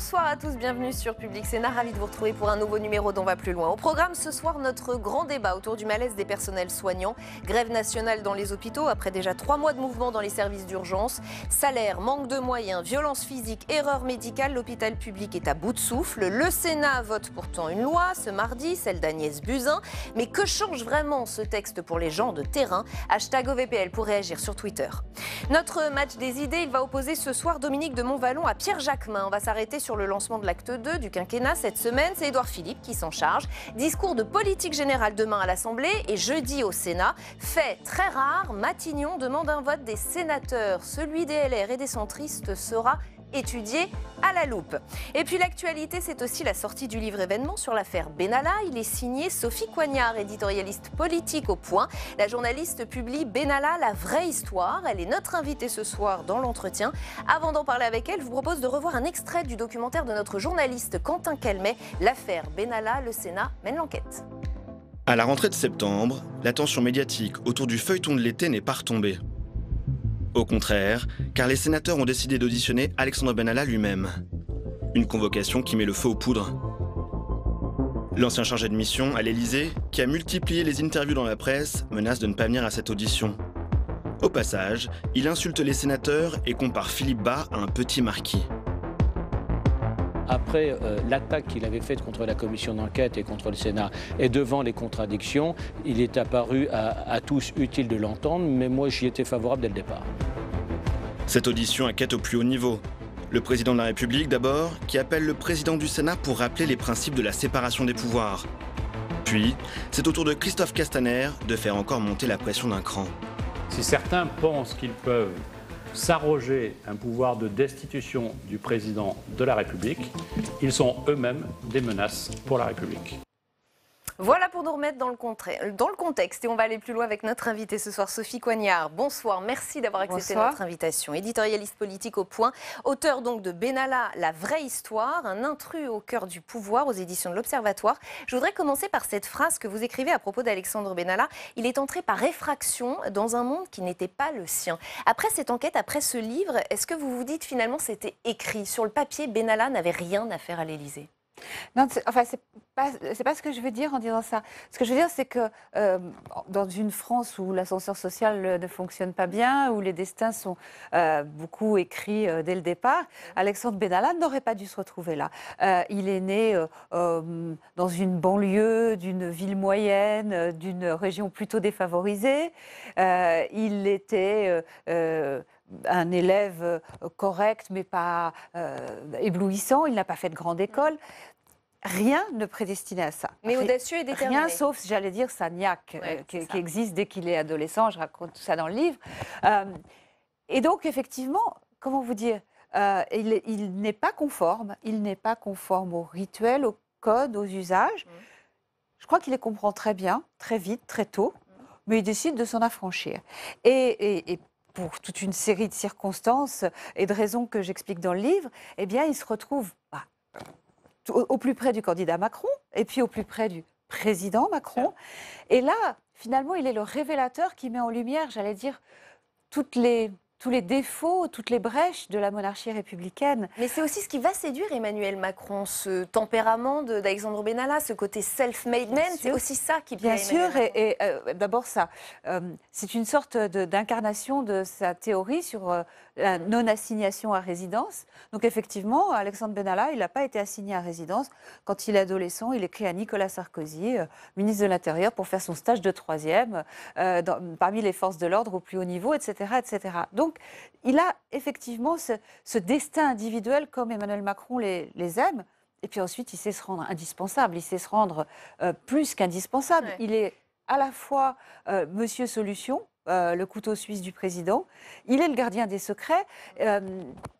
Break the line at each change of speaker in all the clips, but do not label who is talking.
Bonsoir à tous, bienvenue sur Public Sénat, ravi de vous retrouver pour un nouveau numéro d'On va plus loin. Au programme ce soir, notre grand débat autour du malaise des personnels soignants, grève nationale dans les hôpitaux après déjà 3 mois de mouvement dans les services d'urgence, salaire, manque de moyens, violence physique, erreur médicale, l'hôpital public est à bout de souffle. Le Sénat vote pourtant une loi ce mardi, celle d'Agnès Buzyn. Mais que change vraiment ce texte pour les gens de terrain? #OVPL pour réagir sur Twitter. Notre match des idées, il va opposer ce soir Dominique de Montvalon à Pierre Jacquemin. On va s'arrêter sur le lancement de l'acte 2 du quinquennat cette semaine. C'est Édouard Philippe qui s'en charge. Discours de politique générale demain à l'Assemblée et jeudi au Sénat. Fait très rare, Matignon demande un vote des sénateurs. Celui des LR et des centristes sera étudié à la loupe. Et puis l'actualité, c'est aussi la sortie du livre événement sur l'affaire Benalla. Il est signé Sophie Coignard, éditorialiste politique au Point. La journaliste publie Benalla, la vraie histoire. Elle est notre invitée ce soir dans l'entretien. Avant d'en parler avec elle, je vous propose de revoir un extrait du documentaire de notre journaliste Quentin Calmet. L'affaire Benalla, le Sénat mène l'enquête.
À la rentrée de septembre, l'attention médiatique autour du feuilleton de l'été n'est pas retombée. Au contraire, car les sénateurs ont décidé d'auditionner Alexandre Benalla lui-même. Une convocation qui met le feu aux poudres. L'ancien chargé de mission à l'Élysée, qui a multiplié les interviews dans la presse, menace de ne pas venir à cette audition. Au passage, il insulte les sénateurs et compare Philippe Bas à un petit marquis.
Après l'attaque qu'il avait faite contre la commission d'enquête et contre le Sénat et devant les contradictions, il est apparu à tous utile de l'entendre, mais moi j'y étais favorable dès le départ.
Cette audition inquiète au plus haut niveau. Le président de la République d'abord, qui appelle le président du Sénat pour rappeler les principes de la séparation des pouvoirs. Puis, c'est au tour de Christophe Castaner de faire encore monter la pression d'un cran.
Si certains pensent qu'ils peuvent s'arroger un pouvoir de destitution du président de la République, ils sont eux-mêmes des menaces pour la République.
Voilà pour nous remettre dans le contexte et on va aller plus loin avec notre invitée ce soir, Sophie Coignard. Bonsoir, merci d'avoir accepté notre invitation. Éditorialiste politique au Point, auteur donc de Benalla, la vraie histoire, un intrus au cœur du pouvoir aux éditions de l'Observatoire. Je voudrais commencer par cette phrase que vous écrivez à propos d'Alexandre Benalla. Il est entré par effraction dans un monde qui n'était pas le sien. Après cette enquête, après ce livre, est-ce que vous vous dites finalement c'était écrit sur le papier, Benalla n'avait rien à faire à l'Élysée?
Non, enfin, c'est pas ce que je veux dire en disant ça. Ce que je veux dire, c'est que dans une France où l'ascenseur social ne fonctionne pas bien, où les destins sont beaucoup écrits dès le départ, Alexandre Benalla n'aurait pas dû se retrouver là. Il est né dans une banlieue d'une ville moyenne, d'une région plutôt défavorisée. Il était un élève correct, mais pas éblouissant. Il n'a pas fait de grande école. Rien ne prédestinait à ça.
Mais audacieux et déterminé.
Rien sauf, j'allais dire, sa niaque qui existe dès qu'il est adolescent. Je raconte tout ça dans le livre. Et donc, effectivement, comment vous dire, il n'est pas conforme. Il n'est pas conforme aux rituels, aux codes, aux usages. Je crois qu'il les comprend très bien, très vite, très tôt. Mais il décide de s'en affranchir. Et pour toute une série de circonstances et de raisons que j'explique dans le livre, eh bien, il se retrouve au plus près du candidat Macron et puis au plus près du président Macron. Et là, finalement, il est le révélateur qui met en lumière, j'allais dire, tous les défauts, toutes les brèches de la monarchie républicaine.
Mais c'est aussi ce qui va séduire Emmanuel Macron, ce tempérament d'Alexandre Benalla, ce côté self-made man, c'est aussi ça qui plaît à Emmanuel Macron.
Et d'abord ça, c'est une sorte d'incarnation de sa théorie sur la non-assignation à résidence. Donc effectivement, Alexandre Benalla, il n'a pas été assigné à résidence. Quand il est adolescent, il écrit à Nicolas Sarkozy, ministre de l'Intérieur, pour faire son stage de troisième, parmi les forces de l'ordre au plus haut niveau, etc. etc. Donc, il a effectivement ce destin individuel comme Emmanuel Macron les aime. Et puis ensuite, il sait se rendre indispensable. Il sait se rendre plus qu'indispensable. Ouais. Il est à la fois Monsieur Solution, le couteau suisse du président. Il est le gardien des secrets.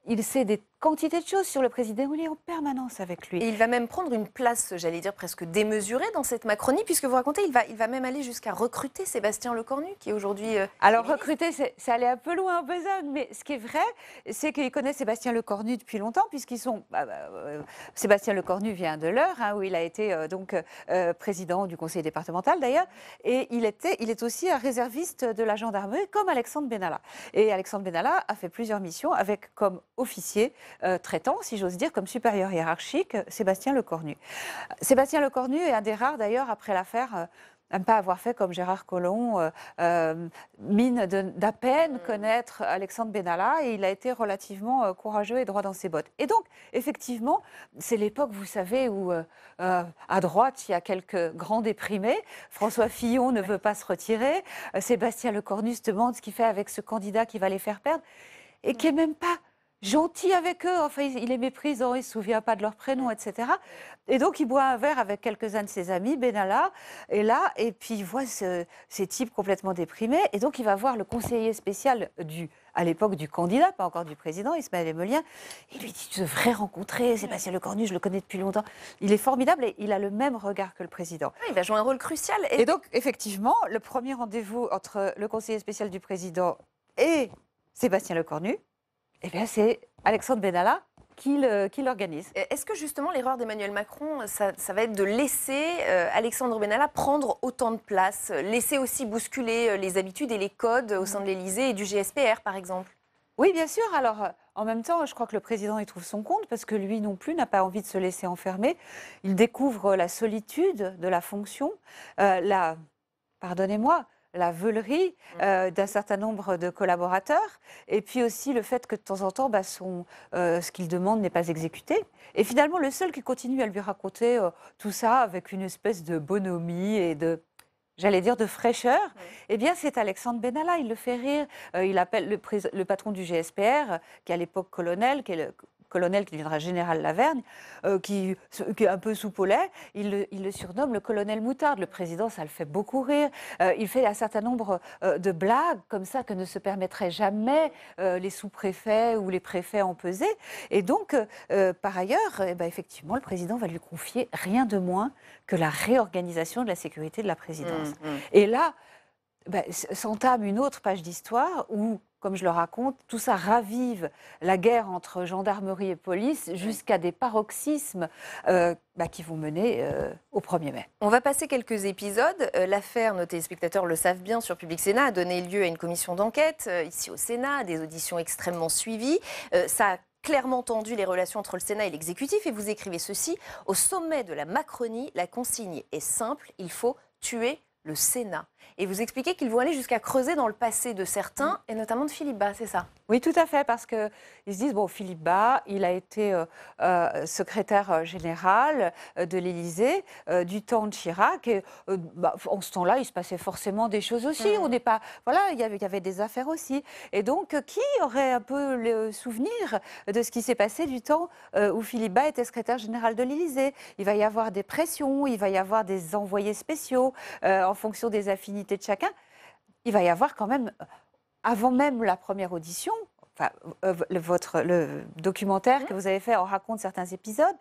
Il sait des quantités de choses sur le président. Il est en permanence avec lui.
Et il va même prendre une place, j'allais dire, presque démesurée dans cette Macronie, puisque vous racontez, il va même aller jusqu'à recruter Sébastien Lecornu, qui est aujourd'hui...
Alors, recruter, c'est aller un peu loin en besogne, mais ce qui est vrai, c'est qu'il connaît Sébastien Lecornu depuis longtemps, puisqu'ils sont... Sébastien Lecornu vient de l'Eure, hein, où il a été président du conseil départemental, d'ailleurs, et il est aussi un réserviste de la gendarmerie, comme Alexandre Benalla. Et Alexandre Benalla a fait plusieurs missions avec comme officier traitant, si j'ose dire, comme supérieur hiérarchique, Sébastien Lecornu. Sébastien Lecornu est un des rares, d'ailleurs, après l'affaire, à ne pas avoir fait comme Gérard Collomb, mine d'à peine connaître Alexandre Benalla, et il a été relativement courageux et droit dans ses bottes. Et donc, effectivement, c'est l'époque, vous savez, où à droite, il y a quelques grands déprimés. François Fillon ne veut pas se retirer. Sébastien Lecornu se demande ce qu'il fait avec ce candidat qui va les faire perdre, et qui n'est même pas gentil avec eux. Enfin, il les méprise, il ne se souvient pas de leur prénom, etc. Et donc, il boit un verre avec quelques-uns de ses amis, Benalla est là, et puis il voit ces types complètement déprimés. Et donc, il va voir le conseiller spécial à l'époque du candidat, pas encore du président, Ismaël Emelien. Il lui dit, tu devrais rencontrer Sébastien Lecornu, je le connais depuis longtemps. Il est formidable et il a le même regard que le président.
Il va jouer un rôle crucial.
Et donc, effectivement, le premier rendez-vous entre le conseiller spécial du président et Sébastien Lecornu, eh bien, c'est Alexandre Benalla qui l'organise.
Est-ce que justement l'erreur d'Emmanuel Macron, ça va être de laisser Alexandre Benalla prendre autant de place, laisser aussi bousculer les habitudes et les codes au sein de l'Élysée et du GSPR par exemple?
Oui, bien sûr. Alors, en même temps, je crois que le président y trouve son compte parce que lui non plus n'a pas envie de se laisser enfermer. Il découvre la solitude de la fonction, pardonnez-moi, la veulerie d'un certain nombre de collaborateurs, et puis aussi le fait que de temps en temps, ce qu'il demande n'est pas exécuté. Et finalement, le seul qui continue à lui raconter tout ça avec une espèce de bonhomie et de fraîcheur, eh bien, c'est Alexandre Benalla. Il le fait rire. Il appelle le patron du GSPR, qui est à l'époque colonel, qui est le colonel qui deviendra général Lavergne, qui est un peu soupe au lait, il le surnomme le colonel Moutarde. Le président, ça le fait beaucoup rire. Il fait un certain nombre de blagues comme ça que ne se permettraient jamais les sous-préfets ou les préfets empesés. Et donc, par ailleurs, effectivement, le président va lui confier rien de moins que la réorganisation de la sécurité de la présidence. Et là, s'entame une autre page d'histoire où, comme je le raconte, tout ça ravive la guerre entre gendarmerie et police jusqu'à des paroxysmes qui vont mener au 1er mai.
On va passer quelques épisodes. L'affaire, nos téléspectateurs le savent bien, sur Public Sénat a donné lieu à une commission d'enquête ici au Sénat, des auditions extrêmement suivies. Ça a clairement tendu les relations entre le Sénat et l'exécutif, et vous écrivez ceci: au sommet de la Macronie, la consigne est simple, il faut tuer le Sénat. Et vous expliquez qu'ils vont aller jusqu'à creuser dans le passé de certains, et notamment de Philippe Bas, c'est ça?
Oui, tout à fait, parce qu'ils se disent, Philippe Bas, il a été secrétaire général de l'Élysée du temps de Chirac, et en ce temps-là, il se passait forcément des choses aussi. On n'est pas, il y avait des affaires aussi. Et donc, qui aurait un peu le souvenir de ce qui s'est passé du temps où Philippe Bas était secrétaire général de l'Élysée? Il va y avoir des pressions, il va y avoir des envoyés spéciaux en fonction des affinités de chacun. Il va y avoir quand même, avant même la première audition, le documentaire que vous avez fait en raconte certains épisodes.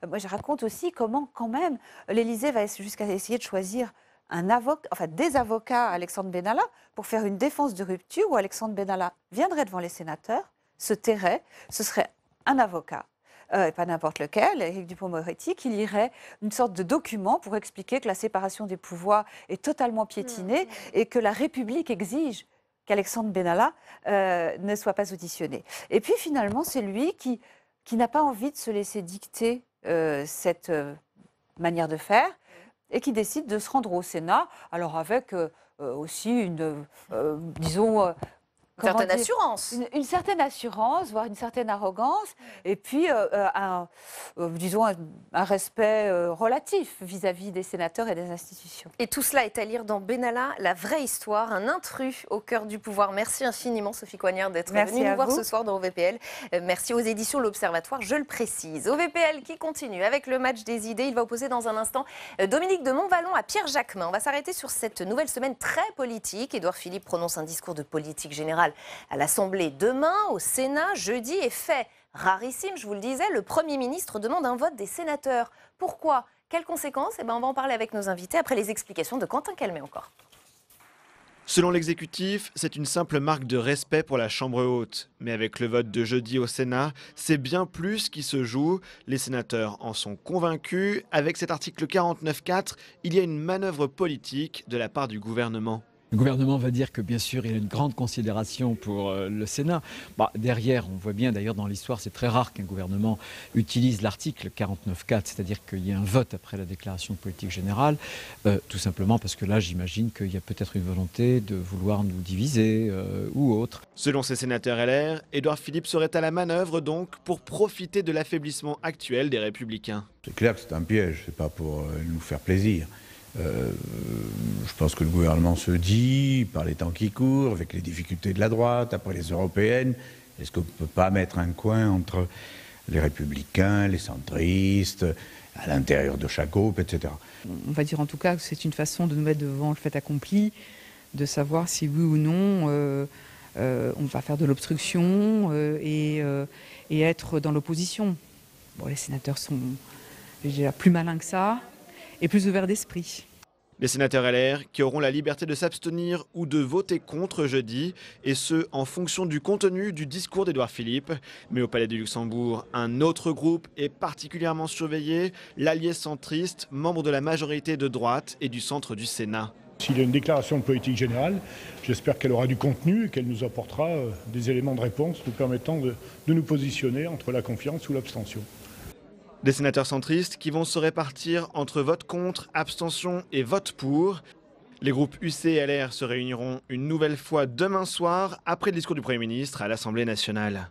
Moi, je raconte aussi comment, quand même, l'Élysée va jusqu'à essayer de choisir des avocats à Alexandre Benalla pour faire une défense de rupture où Alexandre Benalla viendrait devant les sénateurs, se tairait, ce serait un avocat. Pas n'importe lequel, Éric Dupond-Moretti, qui lirait une sorte de document pour expliquer que la séparation des pouvoirs est totalement piétinée et que la République exige qu'Alexandre Benalla ne soit pas auditionné. Et puis finalement, c'est lui qui n'a pas envie de se laisser dicter cette manière de faire et qui décide de se rendre au Sénat, alors avec aussi une une certaine assurance, voire une certaine arrogance, et puis un respect relatif vis-à-vis des sénateurs et des institutions.
Et tout cela est à lire dans Benalla, la vraie histoire, un intrus au cœur du pouvoir. Merci infiniment, Sophie Coignard, d'être venue nous voir ce soir dans OVPL. Merci aux éditions L'Observatoire, je le précise. OVPL qui continue avec le match des idées. Il va opposer dans un instant Dominique de Montvalon à Pierre Jacquemin. On va s'arrêter sur cette nouvelle semaine très politique. Édouard Philippe prononce un discours de politique générale à l'Assemblée demain, au Sénat jeudi, et fait rarissime, je vous le disais, le Premier ministre demande un vote des sénateurs. Pourquoi? Quelles conséquences? On va en parler avec nos invités après les explications de Quentin Calmet encore.
Selon l'exécutif, c'est une simple marque de respect pour la Chambre haute. Mais avec le vote de jeudi au Sénat, c'est bien plus qui se joue. Les sénateurs en sont convaincus. Avec cet article 49.4, il y a une manœuvre politique de la part du gouvernement.
Le gouvernement va dire que bien sûr il y a une grande considération pour le Sénat. Derrière, on voit bien d'ailleurs dans l'histoire, c'est très rare qu'un gouvernement utilise l'article 49.4, c'est-à-dire qu'il y ait un vote après la déclaration de politique générale, tout simplement parce que là j'imagine qu'il y a peut-être une volonté de vouloir nous diviser ou autre.
Selon ces sénateurs LR, Édouard Philippe serait à la manœuvre donc pour profiter de l'affaiblissement actuel des Républicains.
C'est clair que c'est un piège, c'est pas pour nous faire plaisir. Je pense que le gouvernement se dit, par les temps qui courent, avec les difficultés de la droite, après les européennes, est-ce qu'on ne peut pas mettre un coin entre les républicains, les centristes, à l'intérieur de chaque groupe, etc.
On va dire en tout cas que c'est une façon de nous mettre devant le fait accompli, de savoir si oui ou non on va faire de l'obstruction et être dans l'opposition. Bon, les sénateurs sont déjà plus malins que ça et plus ouverts d'esprit.
Les sénateurs LR qui auront la liberté de s'abstenir ou de voter contre jeudi, et ce en fonction du contenu du discours d'Édouard Philippe. Mais au Palais du Luxembourg, un autre groupe est particulièrement surveillé, l'Allié centriste, membre de la majorité de droite et du centre du Sénat.
S'il y a une déclaration de politique générale, j'espère qu'elle aura du contenu et qu'elle nous apportera des éléments de réponse nous permettant de nous positionner entre la confiance ou l'abstention.
Des sénateurs centristes qui vont se répartir entre vote contre, abstention et vote pour. Les groupes UC et LR se réuniront une nouvelle fois demain soir après le discours du Premier ministre à l'Assemblée nationale.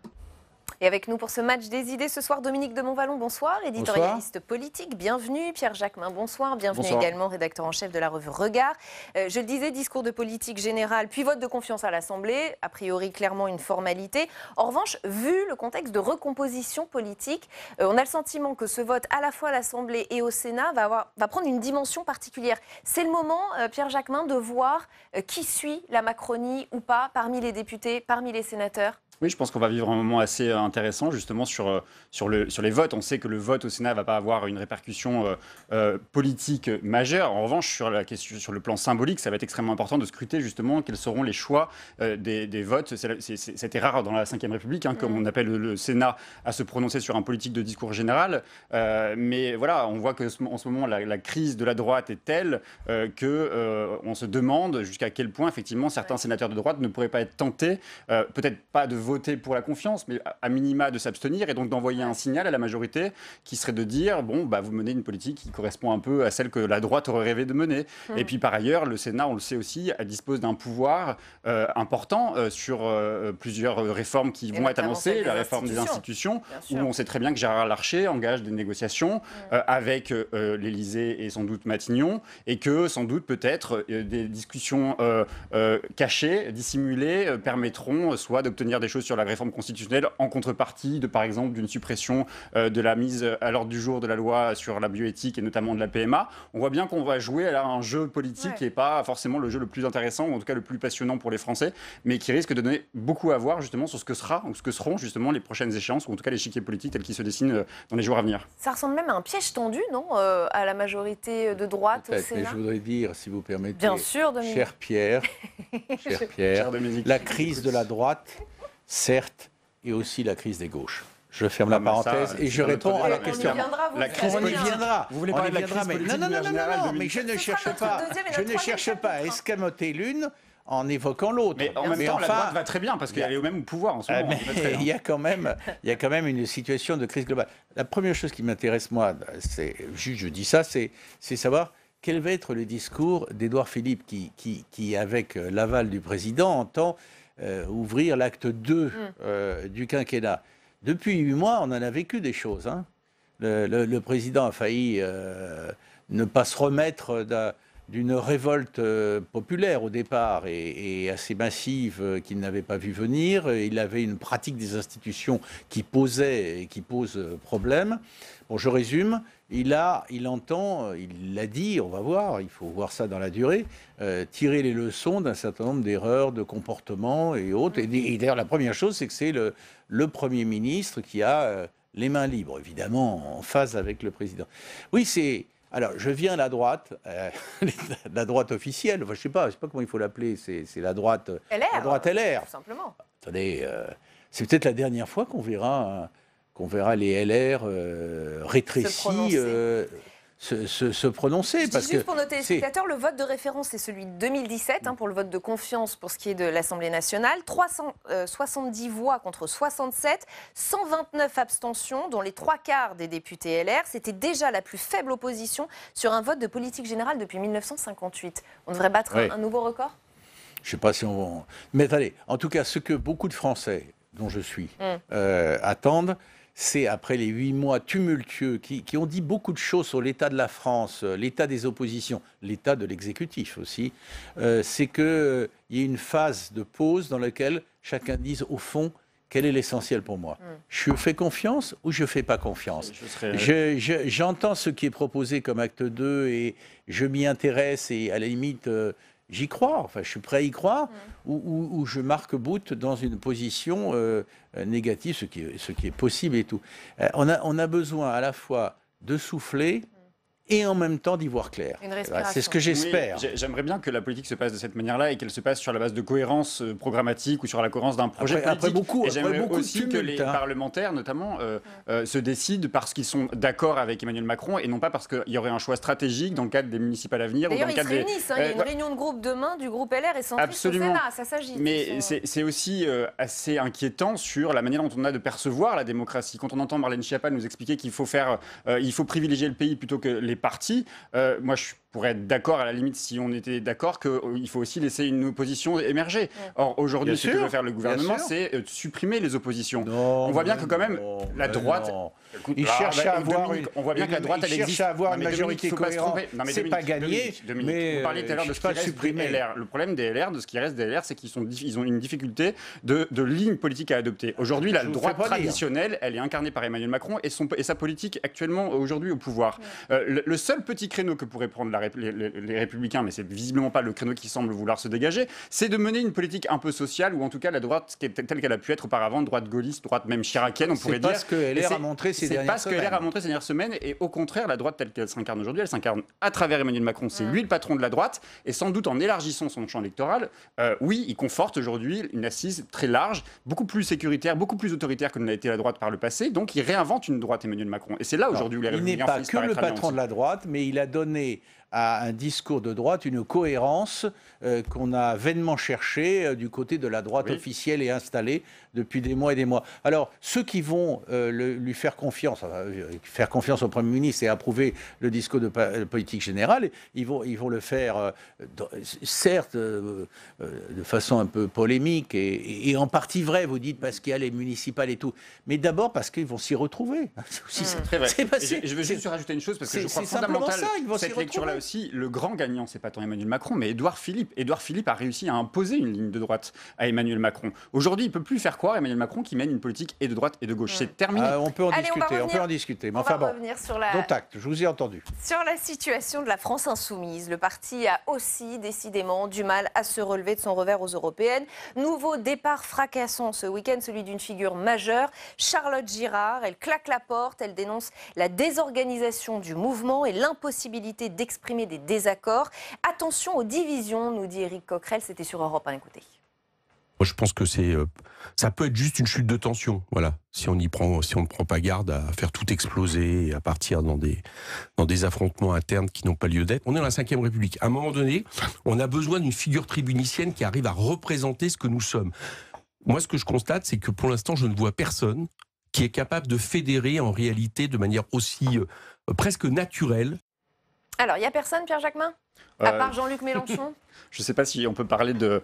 Et avec nous pour ce match des idées ce soir, Dominique de Montvalon, bonsoir, éditorialiste politique, bienvenue. Pierre Jacquemin, bonsoir, bienvenue également, rédacteur en chef de la revue Regard. Je le disais, discours de politique générale, puis vote de confiance à l'Assemblée, a priori clairement une formalité. En revanche, vu le contexte de recomposition politique, on a le sentiment que ce vote à la fois à l'Assemblée et au Sénat va prendre une dimension particulière. C'est le moment, Pierre Jacquemin, de voir qui suit la Macronie ou pas parmi les députés, parmi les sénateurs.
Oui, je pense qu'on va vivre un moment assez intéressant justement sur les votes. On sait que le vote au Sénat ne va pas avoir une répercussion politique majeure. En revanche, sur le plan symbolique, ça va être extrêmement important de scruter justement quels seront les choix des votes. C'était rare dans la Ve République, comme on appelle le Sénat, à se prononcer sur un politique de discours général. Mais voilà, on voit qu'en ce moment, la crise de la droite est telle qu'on se demande jusqu'à quel point effectivement certains sénateurs de droite ne pourraient pas être tentés, peut-être pas de voter pour la confiance, mais à minima de s'abstenir et donc d'envoyer un signal à la majorité qui serait de dire bon, vous menez une politique qui correspond un peu à celle que la droite aurait rêvé de mener. Et puis par ailleurs, le Sénat, on le sait aussi, dispose d'un pouvoir important sur plusieurs réformes qui vont être annoncées, la réforme des institutions, où on sait très bien que Gérard Larcher engage des négociations avec l'Élysée et sans doute Matignon, et que sans doute peut-être des discussions cachées, dissimulées, permettront soit d'obtenir des choses sur la réforme constitutionnelle en contrepartie par exemple, d'une suppression de la mise à l'ordre du jour de la loi sur la bioéthique et notamment de la PMA. On voit bien qu'on va jouer à un jeu politique qui n'est pas forcément le jeu le plus intéressant, ou en tout cas le plus passionnant pour les Français, mais qui risque de donner beaucoup à voir justement sur ce que seront justement les prochaines échéances, ou en tout cas l'échiquier politique tel qu'il se dessine dans les jours à venir.
Ça ressemble même à un piège tendu, non, à la majorité de droite au Sénat.
Mais je voudrais dire, si vous permettez,
bien sûr,
cher Pierre, la crise de la droite, certes, et aussi la crise des gauches. Je ferme la parenthèse et je réponds à la question. On y viendra.
Vous voulez parler de la crise politique
Non, mais je ne cherche pas à escamoter l'une en évoquant l'autre.
Mais en même temps, la droite va très bien parce qu'elle est au même pouvoir en ce moment.
Il y a quand même une situation de crise globale. La première chose qui m'intéresse, moi, c'est juste, je dis ça, c'est savoir quel va être le discours d'Édouard Philippe qui, avec l'aval du président, entend ouvrir l'acte 2 du quinquennat. Depuis 8 mois, on en a vécu des choses. Le président a failli ne pas se remettre d'une révolte populaire au départ et assez massive qu'il n'avait pas vu venir. Il avait une pratique des institutions qui posait et qui pose problème. Bon, je résume. Il entend, il l'a dit, on va voir, il faut voir ça dans la durée, tirer les leçons d'un certain nombre d'erreurs de comportement et autres. Et d'ailleurs, la première chose, c'est que c'est le Premier ministre qui a les mains libres, évidemment, en phase avec le président. Oui, c'est... Alors, je viens à la droite officielle, enfin, je sais pas comment il faut l'appeler, c'est la droite LR. La droite LR.
Tout simplement.
Attendez, c'est peut-être la dernière fois qu'on verra les LR rétrécis se prononcer. Parce
juste
que
pour nos téléspectateurs, le vote de référence, c'est celui de 2017, pour le vote de confiance pour ce qui est de l'Assemblée nationale. 370 voix contre 67, 129 abstentions, dont les 3/4 des députés LR. C'était déjà la plus faible opposition sur un vote de politique générale depuis 1958. On devrait battre un nouveau record ?
Je ne sais pas si on va... Mais allez, en tout cas, ce que beaucoup de Français, dont je suis, attendent, c'est après les 8 mois tumultueux qui ont dit beaucoup de choses sur l'état de la France, l'état des oppositions, l'état de l'exécutif aussi, c'est qu'il y ait une phase de pause dans laquelle chacun dise au fond quel est l'essentiel pour moi. Je fais confiance ou je ne fais pas confiance. J'entends ce qui est proposé comme acte 2 et je m'y intéresse et à la limite... j'y crois, enfin je suis prêt à y croire, ou je marque bout dans une position négative, ce qui est possible et tout. On a besoin à la fois de souffler et en même temps d'y voir clair. C'est ce que j'espère.
Oui, j'aimerais bien que la politique se passe de cette manine-là et qu'elle se passe sur la base de cohérence programmatique ou sur la cohérence d'un projet politique. Et j'aimerais aussi que les parlementaires, notamment, se décident parce qu'ils sont d'accord avec Emmanuel Macron et non pas parce qu'il y aurait un choix stratégique dans le cadre des municipales à venir.
D'ailleurs, ils se réunissent. Il y a une réunion de groupe demain du groupe LR et centriste au Sénat. Ça s'agit.
Mais c'est aussi assez inquiétant sur la manière dont on a de percevoir la démocratie. Quand on entend Marlène Schiappa nous expliquer qu'il faut privilégier le pays plutôt que les partis, moi je pourrais être d'accord à la limite si on était d'accord qu'il faut aussi laisser une opposition émerger. Or aujourd'hui, ce que veut faire le gouvernement, c'est supprimer les oppositions. On voit bien que quand même la droite...
Il cherche à avoir
on voit bien que la droite, elle existe.
Une majorité cohérente. C'est pas gagné,
mais vous parliez tout à l'heure de ce qui reste des LR. Le problème des LR, de ce qui reste des LR, c'est qu'ils ont une difficulté de ligne politique à adopter. Aujourd'hui, la droite traditionnelle, elle est incarnée par Emmanuel Macron et sa politique actuellement aujourd'hui au pouvoir. Le seul petit créneau que pourraient prendre les Républicains, mais c'est visiblement pas le créneau qui semble vouloir se dégager, c'est de mener une politique un peu sociale, ou en tout cas la droite telle qu'elle a pu être auparavant, droite gaulliste, droite même chiracienne, on pourrait dire.
C'est pas ce que LR a montré ces dernières semaines. C'est pas ce que LR
a montré ces dernières semaines, et au contraire, la droite telle qu'elle s'incarne aujourd'hui, elle s'incarne à travers Emmanuel Macron. C'est lui le patron de la droite, et sans doute en élargissant son champ électoral, oui, il conforte aujourd'hui une assise très large, beaucoup plus sécuritaire, beaucoup plus autoritaire que ne l'a été la droite par le passé, donc il réinvente une droite Emmanuel Macron. Et c'est là aujourd'hui où les Républicains finissent par être
Il n'est pas que le patron de la droite, mais il a donné à un discours de droite une cohérence qu'on a vainement cherchée du côté de la droite officielle et installée depuis des mois et des mois. Alors, ceux qui vont lui faire confiance au Premier ministre et approuver le discours de politique générale, ils vont le faire, certes, de façon un peu polémique et en partie vraie, vous dites, parce qu'il y a les municipales et tout, mais d'abord parce qu'ils vont s'y retrouver.
C'est très vrai. Je veux juste rajouter une chose, parce que je crois fondamental cette lecture-là aussi. Le grand gagnant, c'est pas tant Emmanuel Macron, mais Édouard Philippe. Édouard Philippe a réussi à imposer une ligne de droite à Emmanuel Macron. Aujourd'hui, il ne peut plus faire croire Emmanuel Macron qui mène une politique et de droite et de gauche. C'est terminé.
On peut en discuter. Mais enfin bon, je vous ai entendu.
Sur la situation de la France insoumise, le parti a aussi décidément du mal à se relever de son revers aux européennes. Nouveau départ fracassant ce week-end, celui d'une figure majeure, Charlotte Girard. Elle claque la porte, elle dénonce la désorganisation du mouvement et l'impossibilité d'exprimer des désaccords. Attention aux divisions, nous dit Éric Coquerel, c'était sur Europe 1, écoutez.
Moi, je pense que ça peut être juste une chute de tension, voilà. Si on ne prend pas garde à faire tout exploser et à partir dans des affrontements internes qui n'ont pas lieu d'être. On est dans la Ve République. À un moment donné, on a besoin d'une figure tribunicienne qui arrive à représenter ce que nous sommes. Moi, ce que je constate, c'est que pour l'instant, je ne vois personne qui est capable de fédérer en réalité de manière aussi presque naturelle.
Alors, il n'y a personne, Pierre Jacquemin ? À part Jean-Luc Mélenchon ?
Je ne sais pas si on peut parler de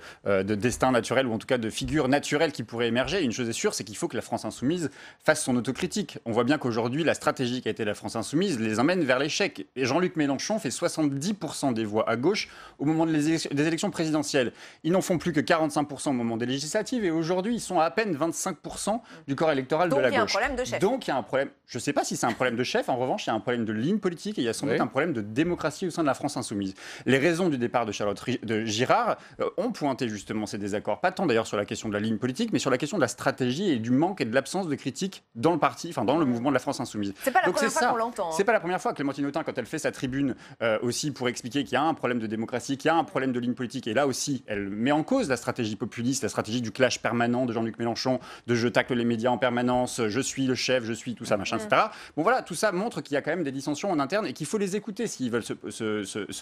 destin naturel ou en tout cas de figure naturelle qui pourrait émerger. Une chose est sûre, c'est qu'il faut que la France insoumise fasse son autocritique. On voit bien qu'aujourd'hui, la stratégie qui a été la France insoumise les emmène vers l'échec. Et Jean-Luc Mélenchon fait 70% des voix à gauche au moment des élections présidentielles. Ils n'en font plus que 45% au moment des législatives et aujourd'hui, ils sont à peine 25% du corps électoral de la gauche.
Donc il y a un problème de chef.
Donc il y a un problème. Je ne sais pas si c'est un problème de chef. En revanche, il y a un problème de ligne politique et il y a sans doute un problème de démocratie au sein de la France insoumise. Les raisons du départ de Charlotte de Girard ont pointé justement ces désaccords. Pas tant d'ailleurs sur la question de la ligne politique, mais sur la question de la stratégie et du manque et de l'absence de critique dans le parti, enfin dans le mouvement de la France Insoumise.
C'est pas la première fois qu'on l'entend.
C'est pas la première fois. Clémentine Autain, quand elle fait sa tribune aussi pour expliquer qu'il y a un problème de démocratie, qu'il y a un problème de ligne politique, et là aussi, elle met en cause la stratégie populiste, la stratégie du clash permanent de Jean-Luc Mélenchon, de je tacle les médias en permanence, je suis le chef, je suis tout ça, machin, etc. Bon voilà, tout ça montre qu'il y a quand même des dissensions en interne et qu'il faut les écouter s'ils veulent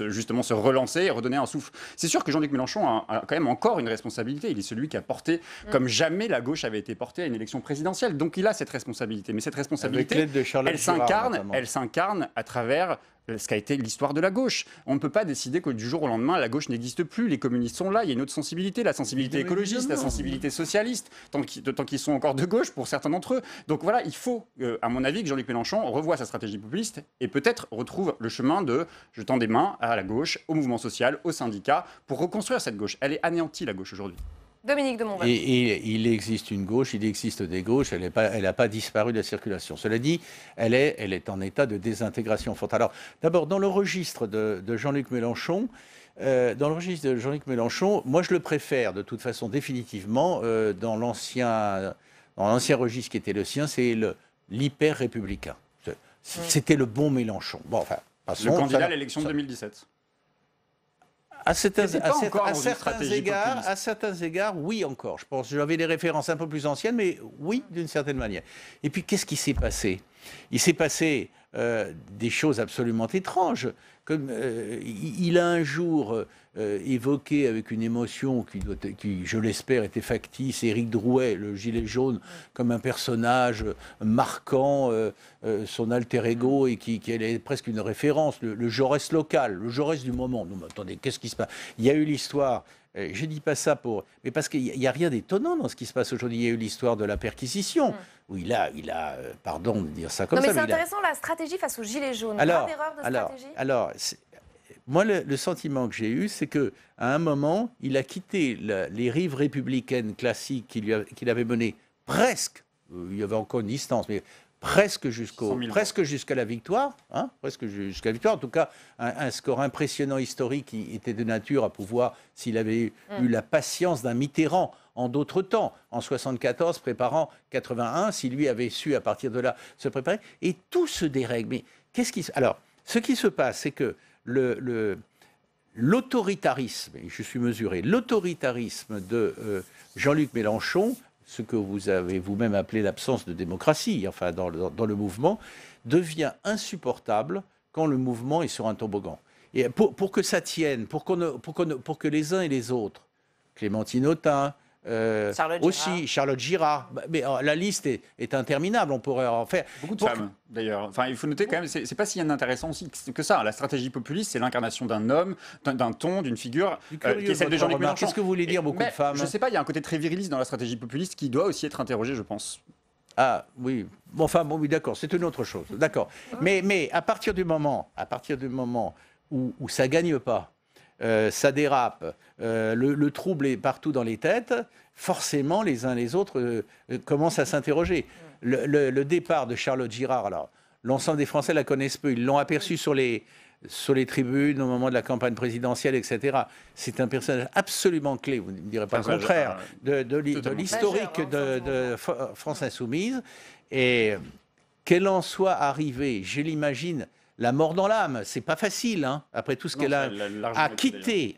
justement se relancer et redonner un souffle. C'est sûr que Jean-Luc Mélenchon a quand même encore une responsabilité. Il est celui qui a porté, comme jamais la gauche avait été portée à une élection présidentielle. Donc il a cette responsabilité. Mais cette responsabilité, elle s'incarne à travers ce qu'a été l'histoire de la gauche. On ne peut pas décider que du jour au lendemain, la gauche n'existe plus. Les communistes sont là. Il y a une autre sensibilité, la sensibilité écologiste, la sensibilité socialiste, tant qu'ils sont encore de gauche pour certains d'entre eux. Donc voilà, il faut, à mon avis, que Jean-Luc Mélenchon revoie sa stratégie populiste et peut-être retrouve le chemin de je tends des mains à la gauche, au mouvement social, aux syndicats, pour reconstruire cette gauche. Elle est anéantie, la gauche, aujourd'hui.
Dominique de Montvalon.
Et il existe une gauche, il existe des gauches, elle n'a pas disparu de la circulation. Cela dit, elle est en état de désintégration forte. Alors, d'abord, dans le registre de Jean-Luc Mélenchon, moi je le préfère de toute façon définitivement dans l'ancien registre qui était le sien, c'est l'hyper-républicain. C'était le bon Mélenchon. Bon, enfin,
le candidat à l'élection de 2017.
À certains égards, oui encore. Je pense que j'avais des références un peu plus anciennes, mais oui, d'une certaine manière. Et puis, qu'est-ce qui s'est passé? Il s'est passé des choses absolument étranges. Comme il a un jour évoqué avec une émotion qui, je l'espère, était factice, Éric Drouet, le gilet jaune, comme un personnage marquant son alter ego et qui est presque une référence, le Jaurès local, le Jaurès du moment. Non, mais attendez, qu'est-ce qui se passe? Il y a eu l'histoire. Je ne dis pas ça mais parce qu'il n'y a rien d'étonnant dans ce qui se passe aujourd'hui. Il y a eu l'histoire de la perquisition, où il a pardon de dire ça comme ça.
Non, mais c'est intéressant, la stratégie face aux gilets jaunes. Grave erreur de stratégie.
Moi, le sentiment que j'ai eu, c'est qu'à un moment, il a quitté les rives républicaines classiques qu'il avait menées presque, il y avait encore une distance, mais presque jusqu'à la victoire, en tout cas un score impressionnant historique qui était de nature à pouvoir, s'il avait eu la patience d'un Mitterrand en d'autres temps, en 74 préparant 81, si lui avait su à partir de là se préparer, et tout se dérègle. Mais alors, ce qui se passe, c'est que l'autoritarisme, et je suis mesuré, l'autoritarisme de Jean-Luc Mélenchon, ce que vous avez vous-même appelé l'absence de démocratie, enfin dans le mouvement, devient insupportable quand le mouvement est sur un toboggan. Et pour que ça tienne, pour que les uns et les autres, Clémentine Autain, Charlotte Girard. Mais la liste est interminable, on pourrait en faire.
Beaucoup de femmes, d'ailleurs. Enfin, il faut noter quand même, c'est pas si inintéressant aussi que ça. La stratégie populiste, c'est l'incarnation d'un homme, d'un ton, d'une figure qui est celle de Jean-Luc Mélenchon.
Qu'est-ce que vous voulez dire, beaucoup de femmes?
Je sais pas, il y a un côté très viriliste dans la stratégie populiste qui doit aussi être interrogé, je pense.
Ah oui, oui, d'accord, c'est une autre chose, d'accord. Mais à partir du moment où ça gagne pas, ça dérape, le trouble est partout dans les têtes, forcément les uns les autres commencent à s'interroger. Le départ de Charlotte Girard, alors l'ensemble des Français la connaissent peu, ils l'ont aperçu sur les tribunes au moment de la campagne présidentielle, etc. C'est un personnage absolument clé, vous ne me direz pas le contraire, de l'historique de France Insoumise. Et qu'elle en soit arrivée, je l'imagine, la mort dans l'âme, c'est pas facile, hein, après tout ce qu'elle a quitté,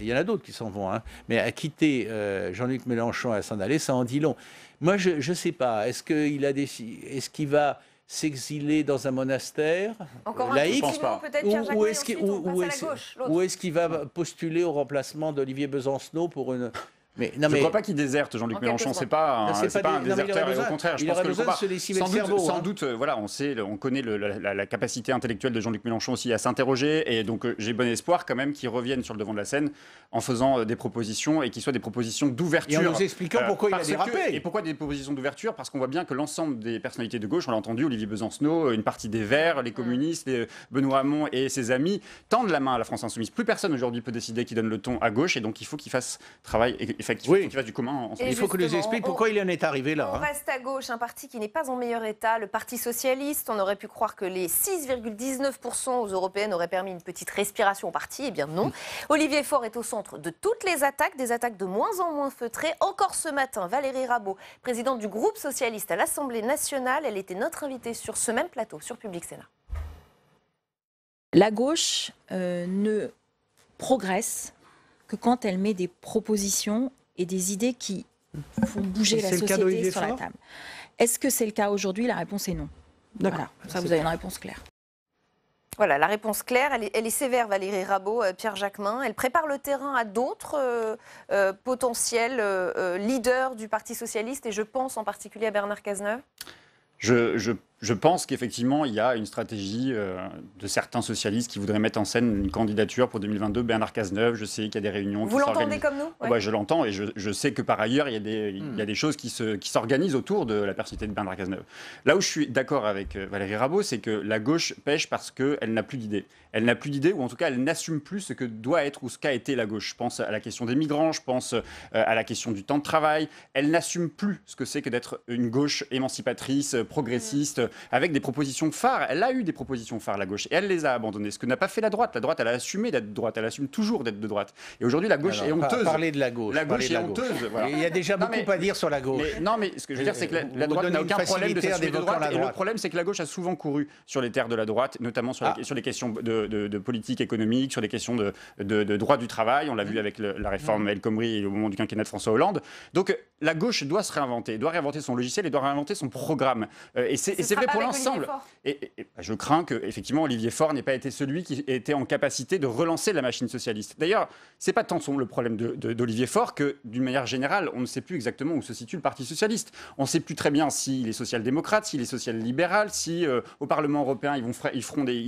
il y en a d'autres qui s'en vont, hein, mais à quitter Jean-Luc Mélenchon et à s'en aller, ça en dit long. Moi, je sais pas, est-ce qu'il va s'exiler dans un monastère laïque, ou est-ce qu'il va postuler au remplacement d'Olivier Besancenot pour une...
Je ne crois pas qu'il déserte, Jean-Luc Mélenchon. C'est pas un déserteur. Au contraire, je pense que sans doute, voilà, on connaît la capacité intellectuelle de Jean-Luc Mélenchon aussi à s'interroger. Et donc, j'ai bon espoir quand même qu'il revienne sur le devant de la scène en faisant des propositions et qu'ils soient des propositions d'ouverture.
Et en nous expliquant pourquoi il a dérapé.
Et pourquoi des propositions d'ouverture? Parce qu'on voit bien que l'ensemble des personnalités de gauche, on l'a entendu, Olivier Besancenot, une partie des Verts, les communistes, Benoît Hamon et ses amis, tendent la main à la France Insoumise. Plus personne aujourd'hui peut décider qui donne le ton à gauche. Et donc, il faut qu'il fasse qu'il faut qu'il fasse du commun ensemble.
Il faut qu'on nous explique pourquoi il en est arrivé là.
On reste à gauche, un parti qui n'est pas en meilleur état, le Parti socialiste. On aurait pu croire que les 6,19% aux européennes auraient permis une petite respiration au parti. Eh bien non. Olivier Faure est au centre de toutes les attaques, des attaques de moins en moins feutrées. Encore ce matin, Valérie Rabault, présidente du groupe socialiste à l'Assemblée nationale, elle était notre invitée sur ce même plateau, sur Public Sénat.
La gauche ne progresse que quand elle met des propositions et des idées qui font bouger la société sur la table. Est-ce que c'est le cas aujourd'hui? La réponse est non. Voilà, ça vous avez une réponse claire.
Voilà, la réponse claire, elle est sévère, Valérie Rabault, Pierre Jacquemin. Elle prépare le terrain à d'autres potentiels leaders du Parti socialiste, et je pense en particulier à Bernard Cazeneuve.
Je pense qu'effectivement, il y a une stratégie de certains socialistes qui voudraient mettre en scène une candidature pour 2022. Bernard Cazeneuve, je sais qu'il y a des réunions.
Vous l'entendez comme nous?
Ouais. Je l'entends, et je sais que par ailleurs, il y a des choses qui s'organisent autour de la personnalité de Bernard Cazeneuve. Là où je suis d'accord avec Valérie Rabault, c'est que la gauche pêche parce qu'elle n'a plus d'idées. Elle n'a plus d'idées, ou en tout cas, elle n'assume plus ce que doit être ou ce qu'a été la gauche. Je pense à la question des migrants, je pense à la question du temps de travail. Elle n'assume plus ce que c'est que d'être une gauche émancipatrice, progressiste, avec des propositions phares. Elle a eu des propositions phares, la gauche, et elle les a abandonnées. Ce que n'a pas fait la droite. La droite, elle a assumé d'être de droite. Elle assume toujours d'être de droite. Et aujourd'hui, la gauche est honteuse.
Parler de la gauche.
La gauche est honteuse. Voilà.
Il y a déjà beaucoup à dire sur la gauche.
Mais ce que je veux dire, c'est que la droite n'a aucun problème de s'assumer de droite. Et le problème, c'est que la gauche a souvent couru sur les terres de la droite, notamment sur les questions de politique économique, sur les questions de droit du travail. On l'a vu avec la réforme El Khomri et au moment du quinquennat de François Hollande. Donc, la gauche doit se réinventer, doit réinventer son logiciel et doit réinventer son programme. Et c'est vrai pour l'ensemble. Et je crains qu'effectivement, Olivier Faure n'ait pas été celui qui était en capacité de relancer la machine socialiste. D'ailleurs, ce n'est pas tant le problème d'Olivier Faure que, d'une manière générale, on ne sait plus exactement où se situe le Parti socialiste. On ne sait plus très bien s'il est social-démocrate, s'il est social-libéral, si au Parlement européen, ils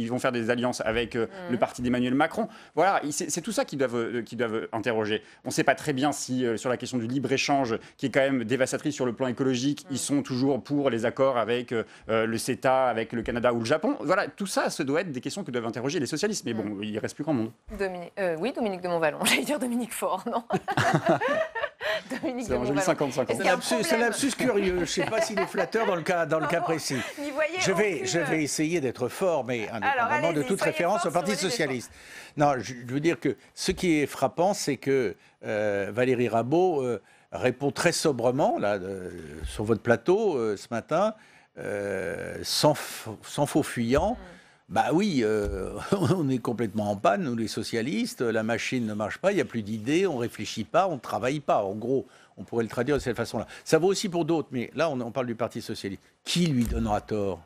vont faire des alliances avec le parti d'Emmanuel Macron. Voilà, c'est tout ça qu'ils doivent interroger. On ne sait pas très bien si, sur la question du libre-échange, qui est quand même dévastatrice sur le plan écologique, ils sont toujours pour les accords avec le CETA, avec le Canada ou le Japon. Voilà, tout ça, ça doit être des questions que doivent interroger les socialistes. Mais bon, il ne reste plus grand monde.
Oui, Dominique de Montvalon. J'allais dire Dominique Faure, non. Dominique de Montvalon.
50-50. C'est un lapsus curieux. Je ne sais pas s'il est flatteur dans le cas précis. Je vais essayer d'être fort, mais indépendamment de toute référence au Parti socialiste. Non, je veux dire que ce qui est frappant, c'est que Valérie Rabault répond très sobrement là, sur votre plateau ce matin, sans faux fuyant. Bah oui, on est complètement en panne, nous les socialistes, la machine ne marche pas, il n'y a plus d'idées, on ne réfléchit pas, on ne travaille pas. En gros, on pourrait le traduire de cette façon-là. Ça vaut aussi pour d'autres, mais là, on parle du Parti socialiste. Qui lui donnera tort?